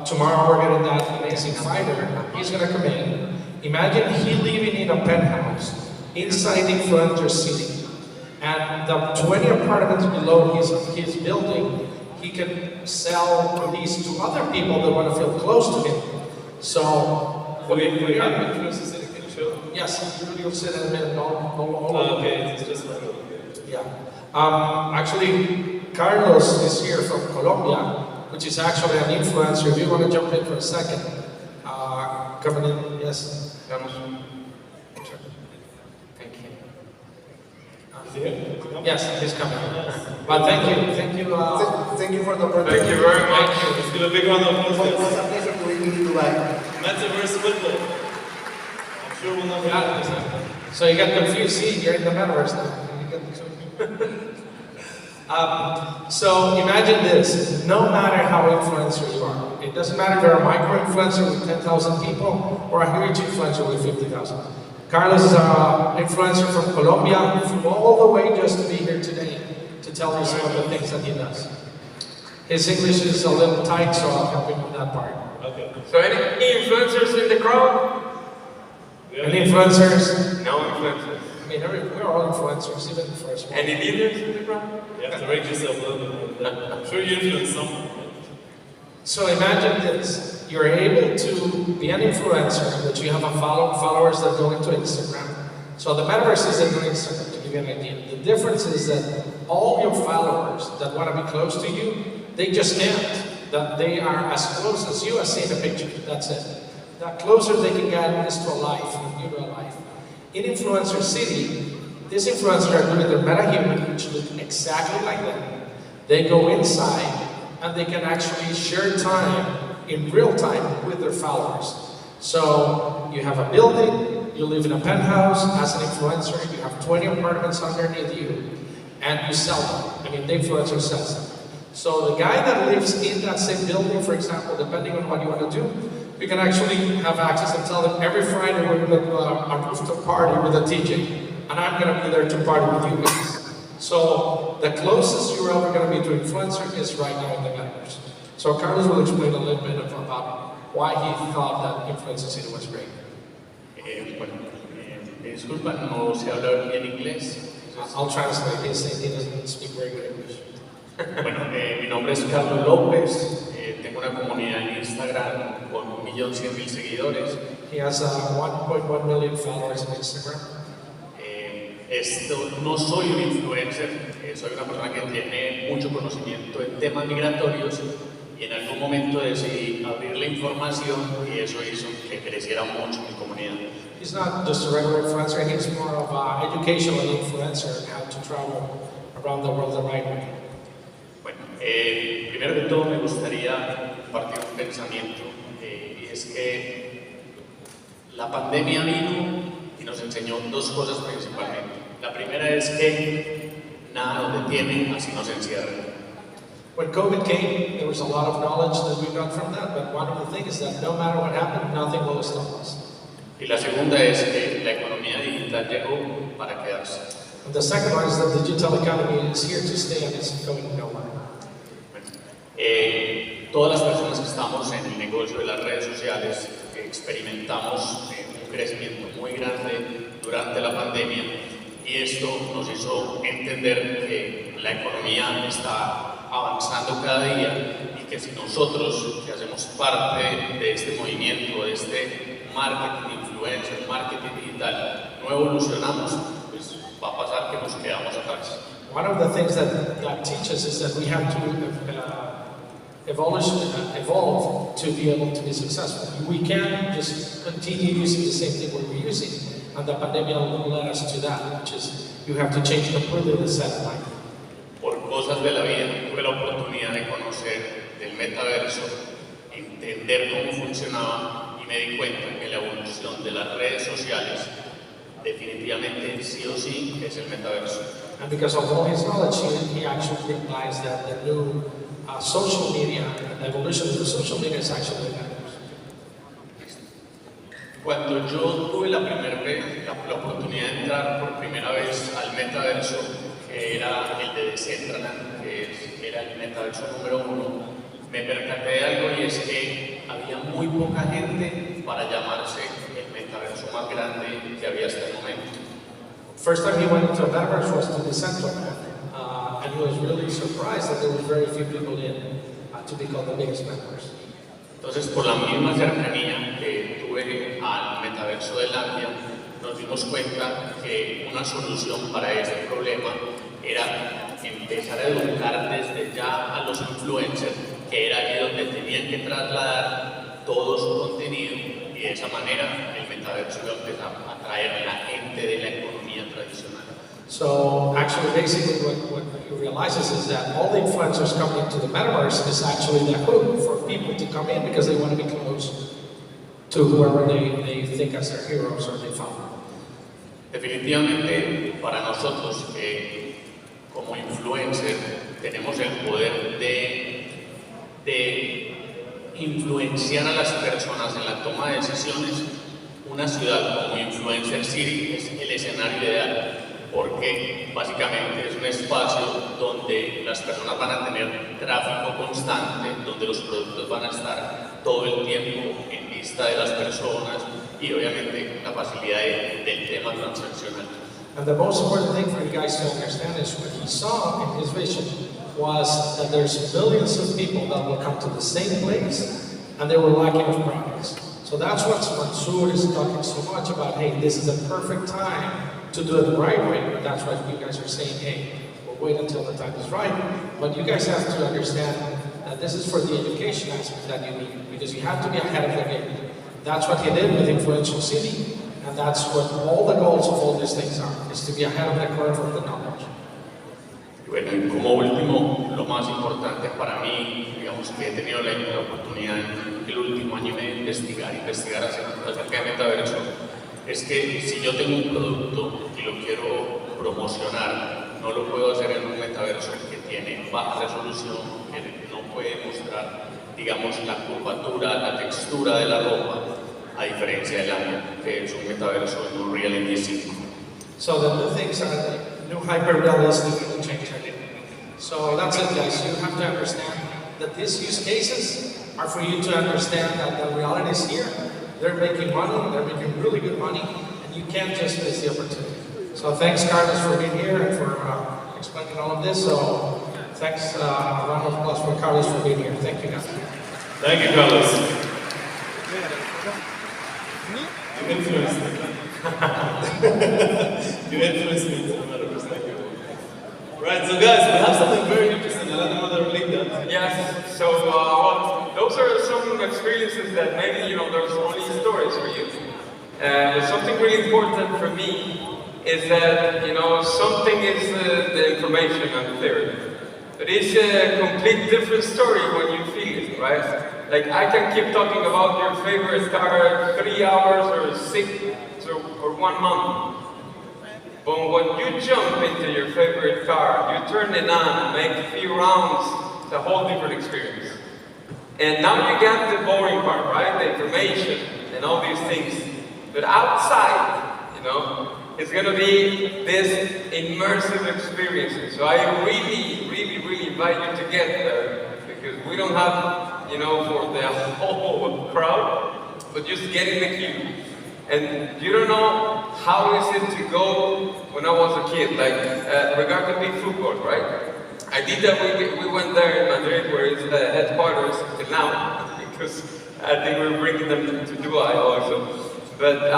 tomorrow we're getting that amazing fighter. He's going to come in. Imagine he living in a penthouse inside Influencer City. And the 20 apartments below his building, he can sell these to other people that want to feel close to him. So, we have Influencer City, can you show? Yes, you'll see that in a minute. Okay, it's just yeah. Actually, Carlos is here from Colombia, which is actually an influencer. If you want to jump in for a second, coming in, yes. Thank you. Is he here? Yes, he's coming. But thank you. Thank you for the opportunity. Thank you very much. Let's give a big round of applause. It was a pleasure to be in Dubai. MetaVerse football. I'm sure we'll never Yeah. have this. So you got confused. See, you're in the metaverse now. You get the two. So imagine this. No matter how influencer you are, it doesn't matter if you're a micro-influencer with 10,000 people or a huge influencer with 50,000. Carlos is an influencer from Colombia. He flew all the way just to be here today to tell you some of the things that he does. His English is a little tight, so I'll help him with that part. Okay. So any influencers in the crowd? Any influencers? No influencers. I mean, we're all influencers, even for us. Any leaders in the crowd? You have to rate yourself a little bit. I'm sure you influence someone. So imagine this. You're able to be an influencer, but you have followers that go into Instagram. So the metaverse is into Instagram, to give you an idea. The difference is that all your followers that want to be close to you, they just can't. That they are as close as you as seeing a picture. That's it. The closer they can get is to a life, in real life. In Influencer City, these influencers are doing their meta-human, which look exactly like them. They go inside, and they can actually share time in real time with their followers. So you have a building, you live in a penthouse as an influencer, you have 20 apartments underneath you, and you sell them. I mean, the influencer sells them. So the guy that lives in that same building, for example, depending on what you want to do, you can actually have access and tell them every Friday we're going to do a rooftop party with a DJ, and I'm going to be there to party with you guys. So the closest you're ever going to be to influencer is right now in the metaverse. So Carlos will explain a little bit about why he thought that Influencer City was great. Disculpa, no sé hablar bien inglés. I'll translate. He doesn't speak very good English. Bueno, mi nombre es Carlos López, tengo una comunidad en Instagram con 1.100.000 seguidores. He has 1.1 million followers on Instagram. No soy un influencer, soy una persona que tiene mucho conocimiento en temas migratorios y en algún momento decidí abrir la información y eso hizo que creciera mucho mi comunidad. He's not just a regular influencer, he's more of an educational influencer, how to travel around the world the right way. Bueno, primero que todo me gustaría compartir un pensamiento y es que la pandemia vino y nos enseñó dos cosas principalmente. La primera es que nada nos detiene, así nos encierra. When COVID came, there was a lot of knowledge that we got from that, but one of the things is that no matter what happened, nothing will stop us. Y la segunda es que la economía digital llegó para quedarse. And the second one is that the digital economy is here to stay and it's going nowhere. Todas las personas que estamos en el negocio de las redes sociales experimentamos un crecimiento muy grande durante la pandemia y esto nos hizo entender que la economía está avanzando cada día y que si nosotros, que hacemos parte de este movimiento, de este marketing influencer, marketing digital, no evolucionamos, pues va a pasar que nos quedamos atrás. One of the things that teaches is that we have to evolve to be able to be successful. We can't just continue using the same thing we're using, and the pandemic led us to that, which is you have to change completely the set of life. Por cosas de la vida tuve la oportunidad de conocer del metaverso, entender cómo funcionaba y me di cuenta que la evolución de las redes sociales definitivamente sí o sí es el metaverso. And because of all his knowledge, he actually realized that the new social media, the evolution of the social media is actually the metaverse. Cuando yo tuve la primera vez, la oportunidad de entrar por primera vez al metaverso, que era el de Decentraland, que era el metaverso número 1, me percaté de algo y es que había muy poca gente para llamarse el metaverso más grande que había hasta el momento. First time he went into a metaverse was to Decentraland, and he was really surprised that there were very few people in to be called the biggest metaverse. Entonces, por la misma cercanía que tuve al metaverso de Landia, nos dimos cuenta que una solución para este problema era empezar a educar desde ya a los influencers que era allí donde tenían que trasladar todo su contenido y de esa manera el metaverso iba a empezar a atraer a la gente de la economía tradicional. So actually, basically, what he realizes is that all the influencers coming into the metaverse is actually the hook for people to come in because they want to be close to whoever they think as their heroes or they follow. Definitivamente, para nosotros, como influencer, tenemos el poder de influenciar a las personas en la toma de decisiones. Una ciudad como Influencer City es el escenario ideal, porque básicamente es un espacio donde las personas van a tener tráfico constante, donde los productos van a estar todo el tiempo en vista de las personas y obviamente la facilidad del tema transaccional. And the most important thing for you guys to understand is what he saw in his vision was that there's billions of people that will come to the same place and they were lacking of products. So that's what Mansoor is talking so much about, hey, this is the perfect time to do it the right way. But that's why you guys are saying, hey, we'll wait until the time is right. But you guys have to understand that this is for the education aspect that you need, because you have to be ahead of the game. That's what he did with Influential City, and that's what all the goals of all these things are, is to be ahead of the curve of the knowledge. Bueno, y como último, lo más importante para mí, digamos que he tenido la oportunidad en el último año de investigar acerca de metaverso, es que si yo tengo un producto y lo quiero promocionar, no lo puedo hacer en un metaverso que tiene baja resolución, que no puede mostrar, digamos, la curvatura, la textura de la ropa, a diferencia del año, que es un metaverso en un Reality 5. So the new things are the new hyper-realistic will change everything. So that's it, guys. You have to understand that these use cases are for you to understand that the reality is here. They're making money, they're making really good money, and you can't just miss the opportunity. So thanks, Carlos, for being here and for explaining all of this. So thanks, a round of applause for Carlos for being here. Thank you, guys. Thank you, Carlos. You influenced me. You influenced me to the metaverse. Thank you. Right, so guys, we have something very interesting. I don't know whether we leave that. Yes, so those are some experiences that maybe, there's only stories for you. But something really important for me is that, something is the information and theory. But it's a complete different story when you feel it, right? Like, I can keep talking about your favorite car 3 hours or 6 or 1 month. But when you jump into your favorite car, you turn it on, make a few rounds, it's a whole different experience. And now you get the boring part, right? The information and all these things. But outside, it's gonna be this immersive experience. So I really, really, really invite you to get there, because we don't have, for the whole crowd, but just get in the queue. And you don't know how is it to go when I was a kid, like regarding big football, right? I did that, we went there in Madrid, where it's the headquarters till now, because I think we're bringing them to Dubai also. But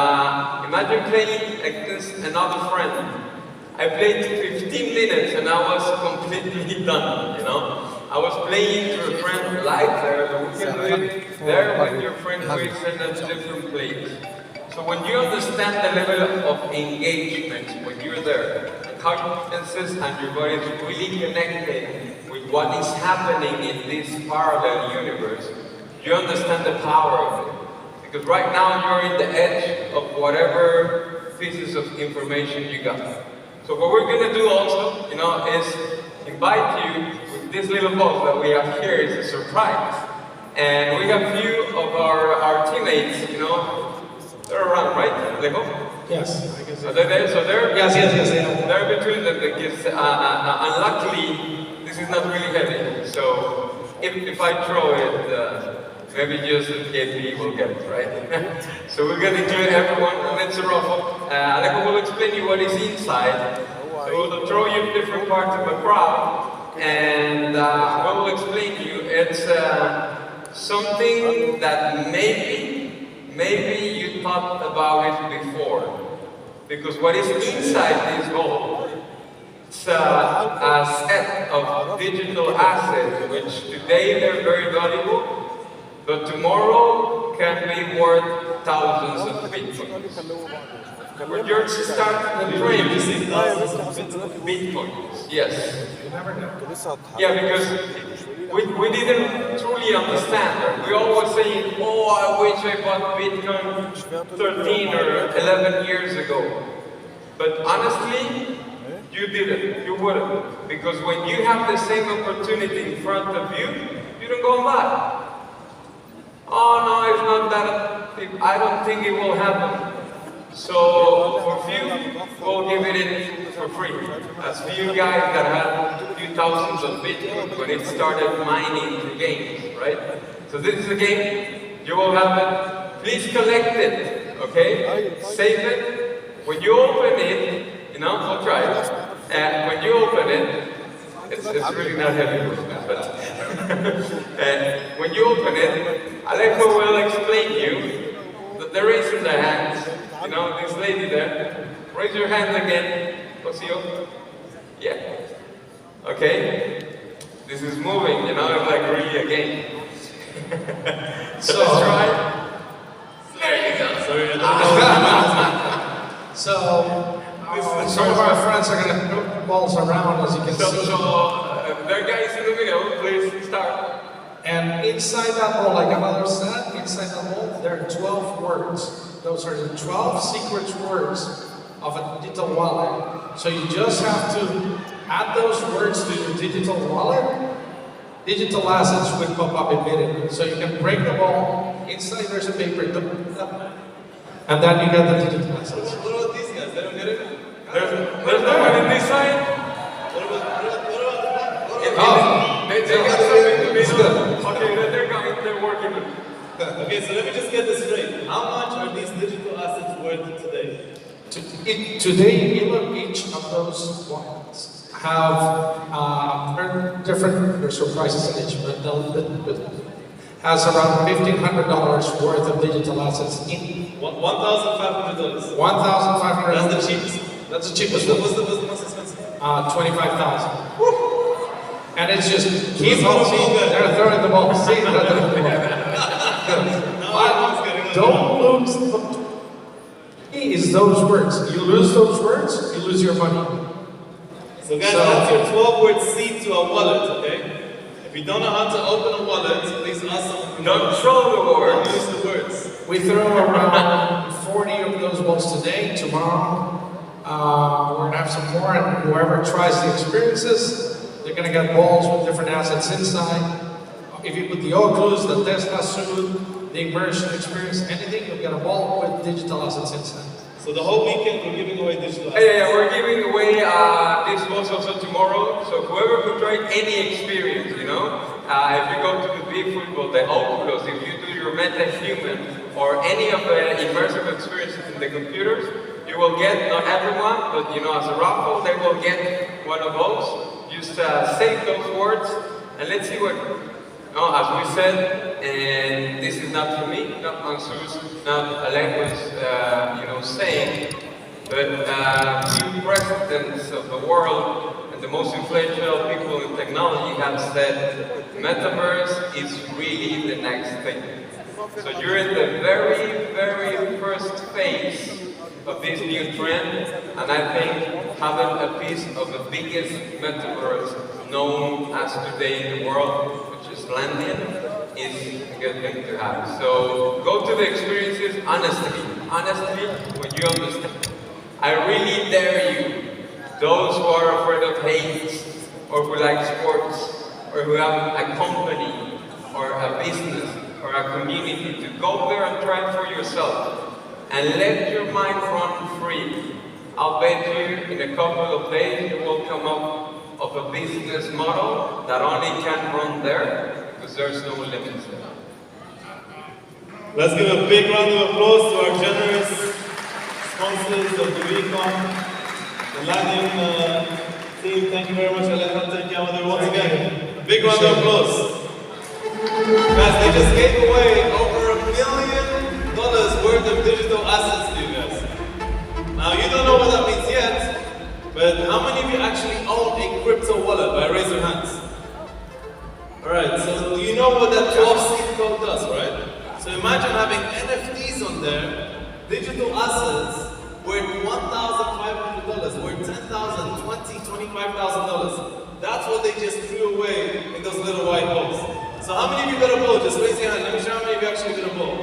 imagine playing against another friend. I played 15 minutes and I was completely done, I was playing to a friend live there, but we can do it there with your friend who is in a different place. So when you understand the level of engagement when you're there, and how your senses and your body is really connected with what is happening in this parallel universe, you understand the power of it. Because right now you're in the edge of whatever pieces of information you got. So what we're going to do also, is invite you with this little box that we have here. It's a surprise. And we have a few of our teammates, they're around, right? Alejo? Yes. Are they there? So they're Yes. They're between them, because unluckily this is not really heavy. So if I throw it, maybe just KP will get it, right? So we're going to include everyone, and it's a raffle. Alejo will explain you what is inside. So we'll throw you different parts of the crowd, and what we'll explain to you, it's something that maybe you thought about it before. Because what is inside this ball It's a set of digital assets which today they're very valuable, but tomorrow can be worth thousands of bitcoins. We're just starting the trend. Bitcoins, yes. Yeah, because we didn't truly understand. Right? We always saying, oh, I wish I bought Bitcoin 13 or 11 years ago. But honestly, you didn't. You wouldn't. Because when you have the same opportunity in front of you, you don't go and buy. Oh no, it's not that. I don't think it will happen. So for few, we'll give it for free. As few guys that had a few thousands of Bitcoin when it started mining the games, right? So this is a game. You will have it. Please collect it, okay? Save it. When you open it, we'll try it. And when you open it, it's really not heavy, but when you open it, Alejo will explain you that the raise in the hands. This lady there. Raise your hand again, Rocío. Yeah. Okay. This is moving, it's like really a game. So let's try. There you go. So some of our friends are going to move balls around, as you can see. So there are guys in the middle, please start. And inside that ball, like another set, inside the ball, there are 12 words. Those are the 12 secret words of a digital wallet. So you just have to add those words to your digital wallet. Digital assets will pop up immediately. So you can break the ball. Inside there's a paper. And then you get the digital assets. What about these guys? They don't get it? There's no one in this side? What about they got something to be done. Okay, they're coming, they're working. Okay, so let me just get this straight. How much are these digital assets worth today? Today, each of those wallets have different, there's surprises in each, but has around $1,500 worth of digital assets in. $1,500. $1,500. That's the cheapest. That's the cheapest one. What's the most expensive? $25,000. And it's just keep on seeing that they're throwing the ball. See, they're throwing the ball. Don't lose the key is those words. You lose those words, you lose your money. So guys, that's your 12-word seed to a wallet, okay? If you don't know how to open a wallet, please ask someone. Don't throw the words. Use the words. We throw around 40 of those balls today. Tomorrow, we're going to have some more, and whoever tries the experiences, they're going to get balls with different assets inside. If you put the Oculus, the Tesla suit, the immersion experience, anything, you'll get a ball with digital assets inside. So the whole weekend we're giving away digital assets? Yeah, we're giving away this balls also tomorrow. So whoever could try any experience, if you go to the big football, the Oculus, if you do your MetaHuman or any of the immersive experiences in the computers, you will get, not everyone, but as a raffle, they will get one of those. Just save those words and let's see what, as we said, and this is not for me, not Mansour's, not Alejo's, saying, but few presidents of the world and the most influential people in technology have said MetaVerse is really the next thing. So you're in the very, very first phase of this new trend, and I think having a piece of the biggest metaverse known as today in the world, which is landing, is a good thing to have. So go to the experiences honestly, when you understand. I really dare you, those who are afraid of hate, or who like sports, or who have a company, or a business, or a community, to go there and try it for yourself. And let your mind run free. I'll bet you in a couple of days you will come up with a business model that only can run there because there's no limits there. Let's give a big round of applause to our generous sponsors of the VCON, the Latin team. Thank you very much, Alejo. Thank you, Amador. Once again, a big round of applause. Guys, they just gave away over $1 million worth of digital assets to you guys. Now, you don't know what that means yet, but how many of you actually own a crypto wallet? By raise your hands. Alright, so you know what that 12-seed code does, right? So imagine having NFTs on there, digital assets, worth $1,500, worth $10,000, $20,000, $25,000. That's what they just threw away in those little white balls. So how many of you got a ball? Just raise your hand. Let me show how many of you actually got a ball.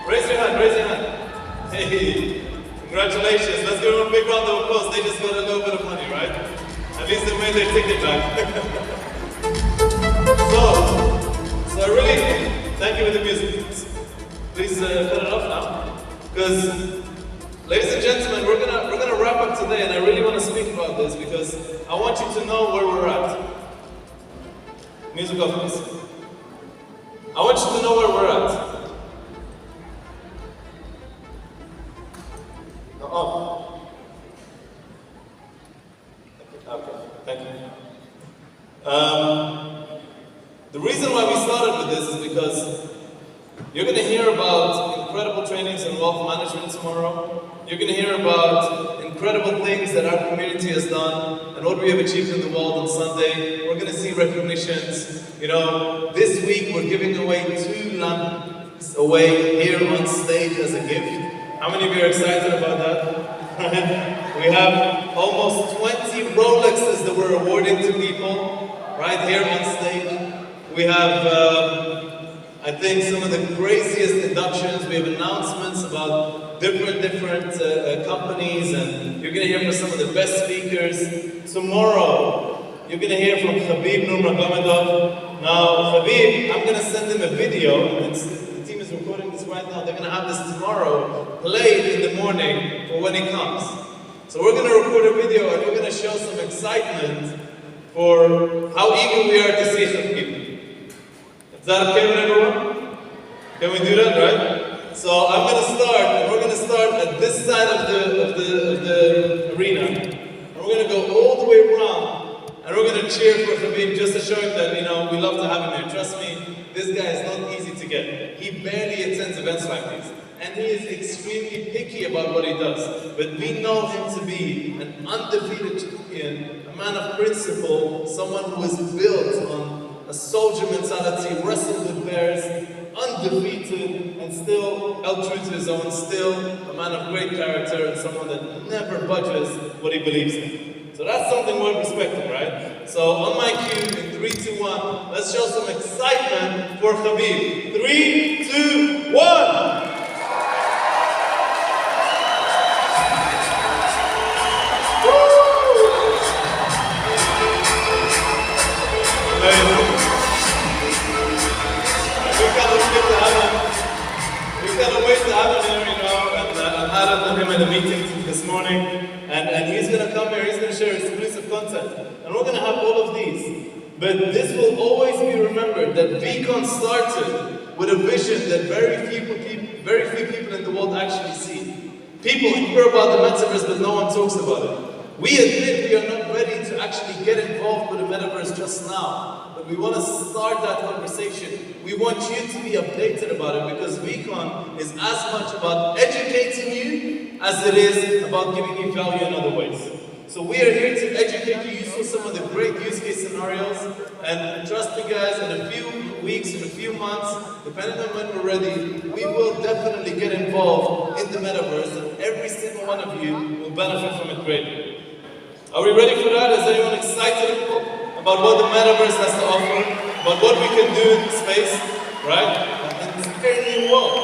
Raise your hand, raise your hand. Hey, congratulations. Let's give them a big round of applause. They just got a little bit of money, right? At least they made their ticket back. So I really thank you for the music. Please put it off now. Because, ladies and gentlemen, we're gonna wrap up today, and I really want to speak about this because I want you to know where we're at. Music off, please. I want you to know where we're at. Oh. Okay, thank you. The reason why we started with this is because you're going to hear about incredible trainings in wealth management tomorrow. You're going to hear about incredible things that our community has done and what we have achieved in the world on Sunday. We're going to see recognitions. You know, this week we're giving away 2 lamps away here on stage as a gift. How many of you are excited about that? We have almost 20 Rolexes that we're awarding to people right here on stage. We have, I think, some of the craziest inductions. We have announcements about different companies, and you're going to hear from some of the best speakers. Tomorrow, you're going to hear from Khabib Nurmagomedov. Now, Khabib, I'm going to send him a video, and the team is recording this right now. They're going to have this tomorrow, played in the morning for when he comes. So we're going to record a video, and we're going to show some excitement for how eager we are to see Khabib. Is that okay with everyone? Can we do that, right? So I'm going to start, and we're going to start at this side of the arena. And we're going to go all the way around, and we're going to cheer for Khabib just to show him that, you know, we love to have him here. Trust me, this guy is not easy to get. He barely attends events like these. And he is extremely picky about what he does. But we know him to be an undefeated champion, a man of principle, someone who is built on a soldier mentality, wrestled with bears, undefeated, and still held true to his own, still a man of great character and someone that never budges what he believes in. So that's something worth respecting, right? So on my cue, in 3, 2, 1, let's show some excitement for Khabib. 3, 2, 1! In a meeting this morning, and he's going to come here, he's going to share exclusive content, and we're going to have all of these. But this will always be remembered that VCON started with a vision that very few people in the world actually see. People hear about the MetaVerse, but no one talks about it. We admit we are not ready to actually get involved with the MetaVerse just now, but we want to start that conversation. We want you to be updated about it because VCON is as much about educating you as it is about giving you value in other ways. So we are here to educate you. You saw some of the great use case scenarios, and trust me guys, in a few weeks, in a few months, depending on when we're ready, we will definitely get involved in the MetaVerse, and every single one of you will benefit from it greatly. Are we ready for that? Is anyone excited about what the MetaVerse has to offer, about what we can do in space, right? And it's a very new world,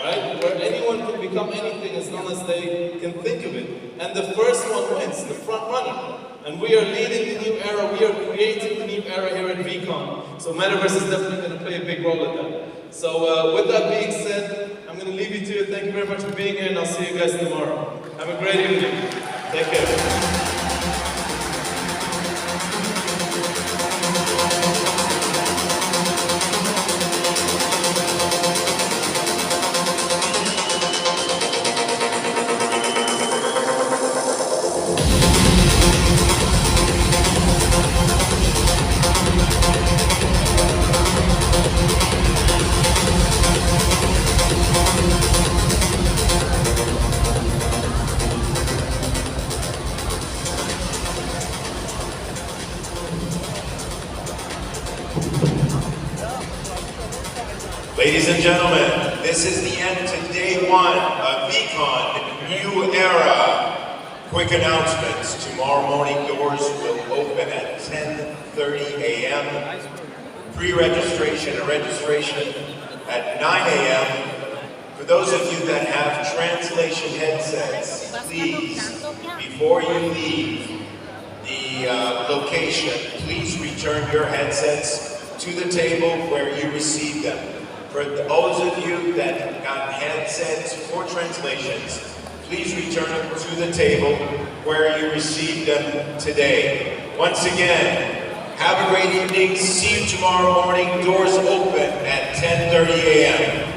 right? Where anyone can become anything as long as they can think of it. And the first one wins, the front runner. And we are leading the new era, we are creating the new era here at VCON. So MetaVerse is definitely going to play a big role in that. So with that being said, I'm going to leave you to it. Thank you very much for being here, and I'll see you guys tomorrow. Have a great evening. Take care. Ladies and gentlemen, this is the end to day one of VCON New Era. Quick announcements. Tomorrow morning doors will open at 10:30 a.m. Pre-registration and registration at 9 a.m. For those of you that have translation headsets, please, before you leave the location, please return your headsets to the table where you received them. For those of you that got headsets for translations, please return them to the table where you received them today. Once again, have a great evening. See you tomorrow morning. Doors open at 10:30 a.m.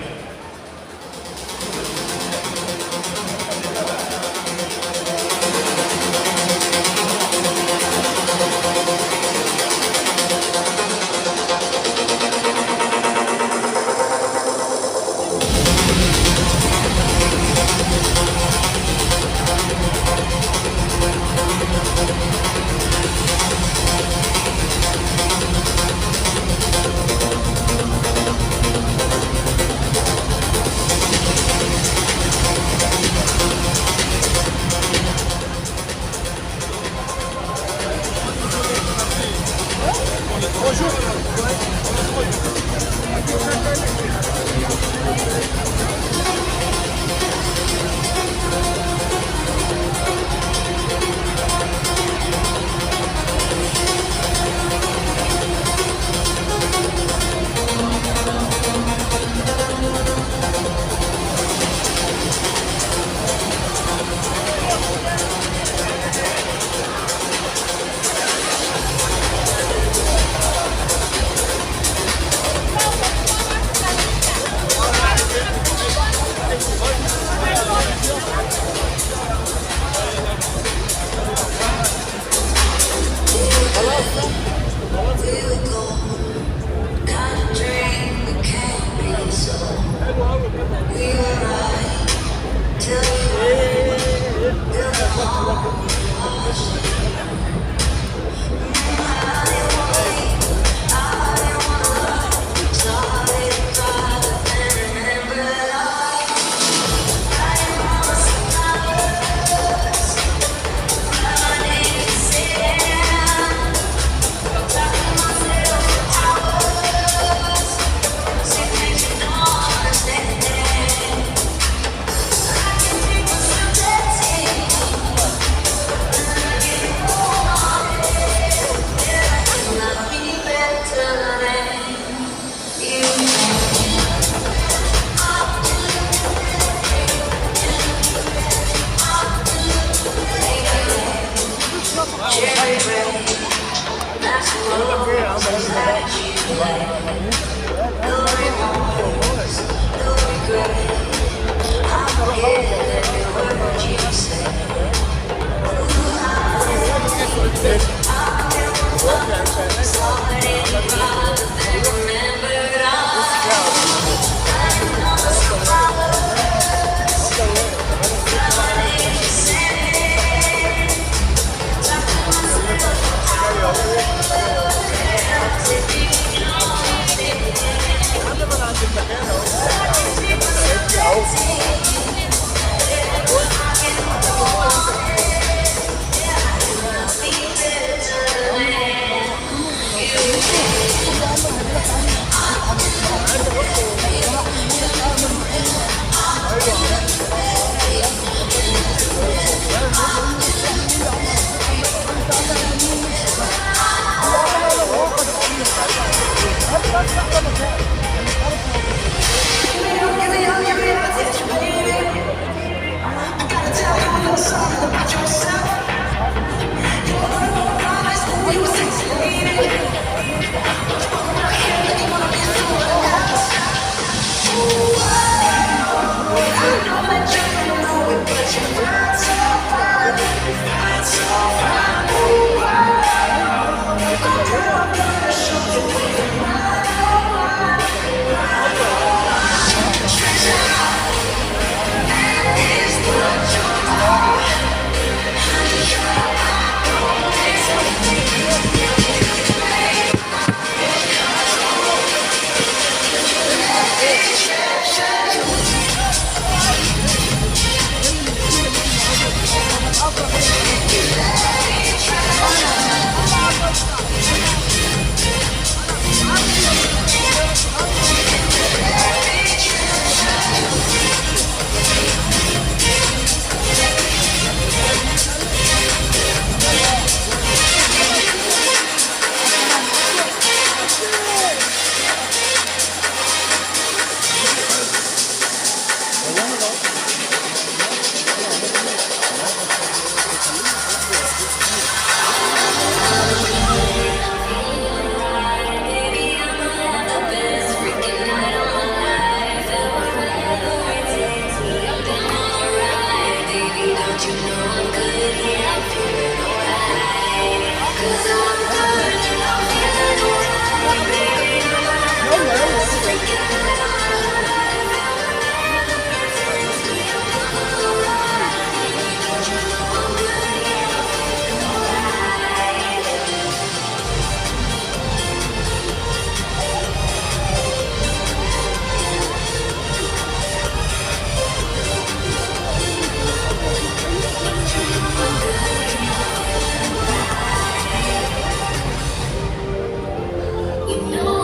we know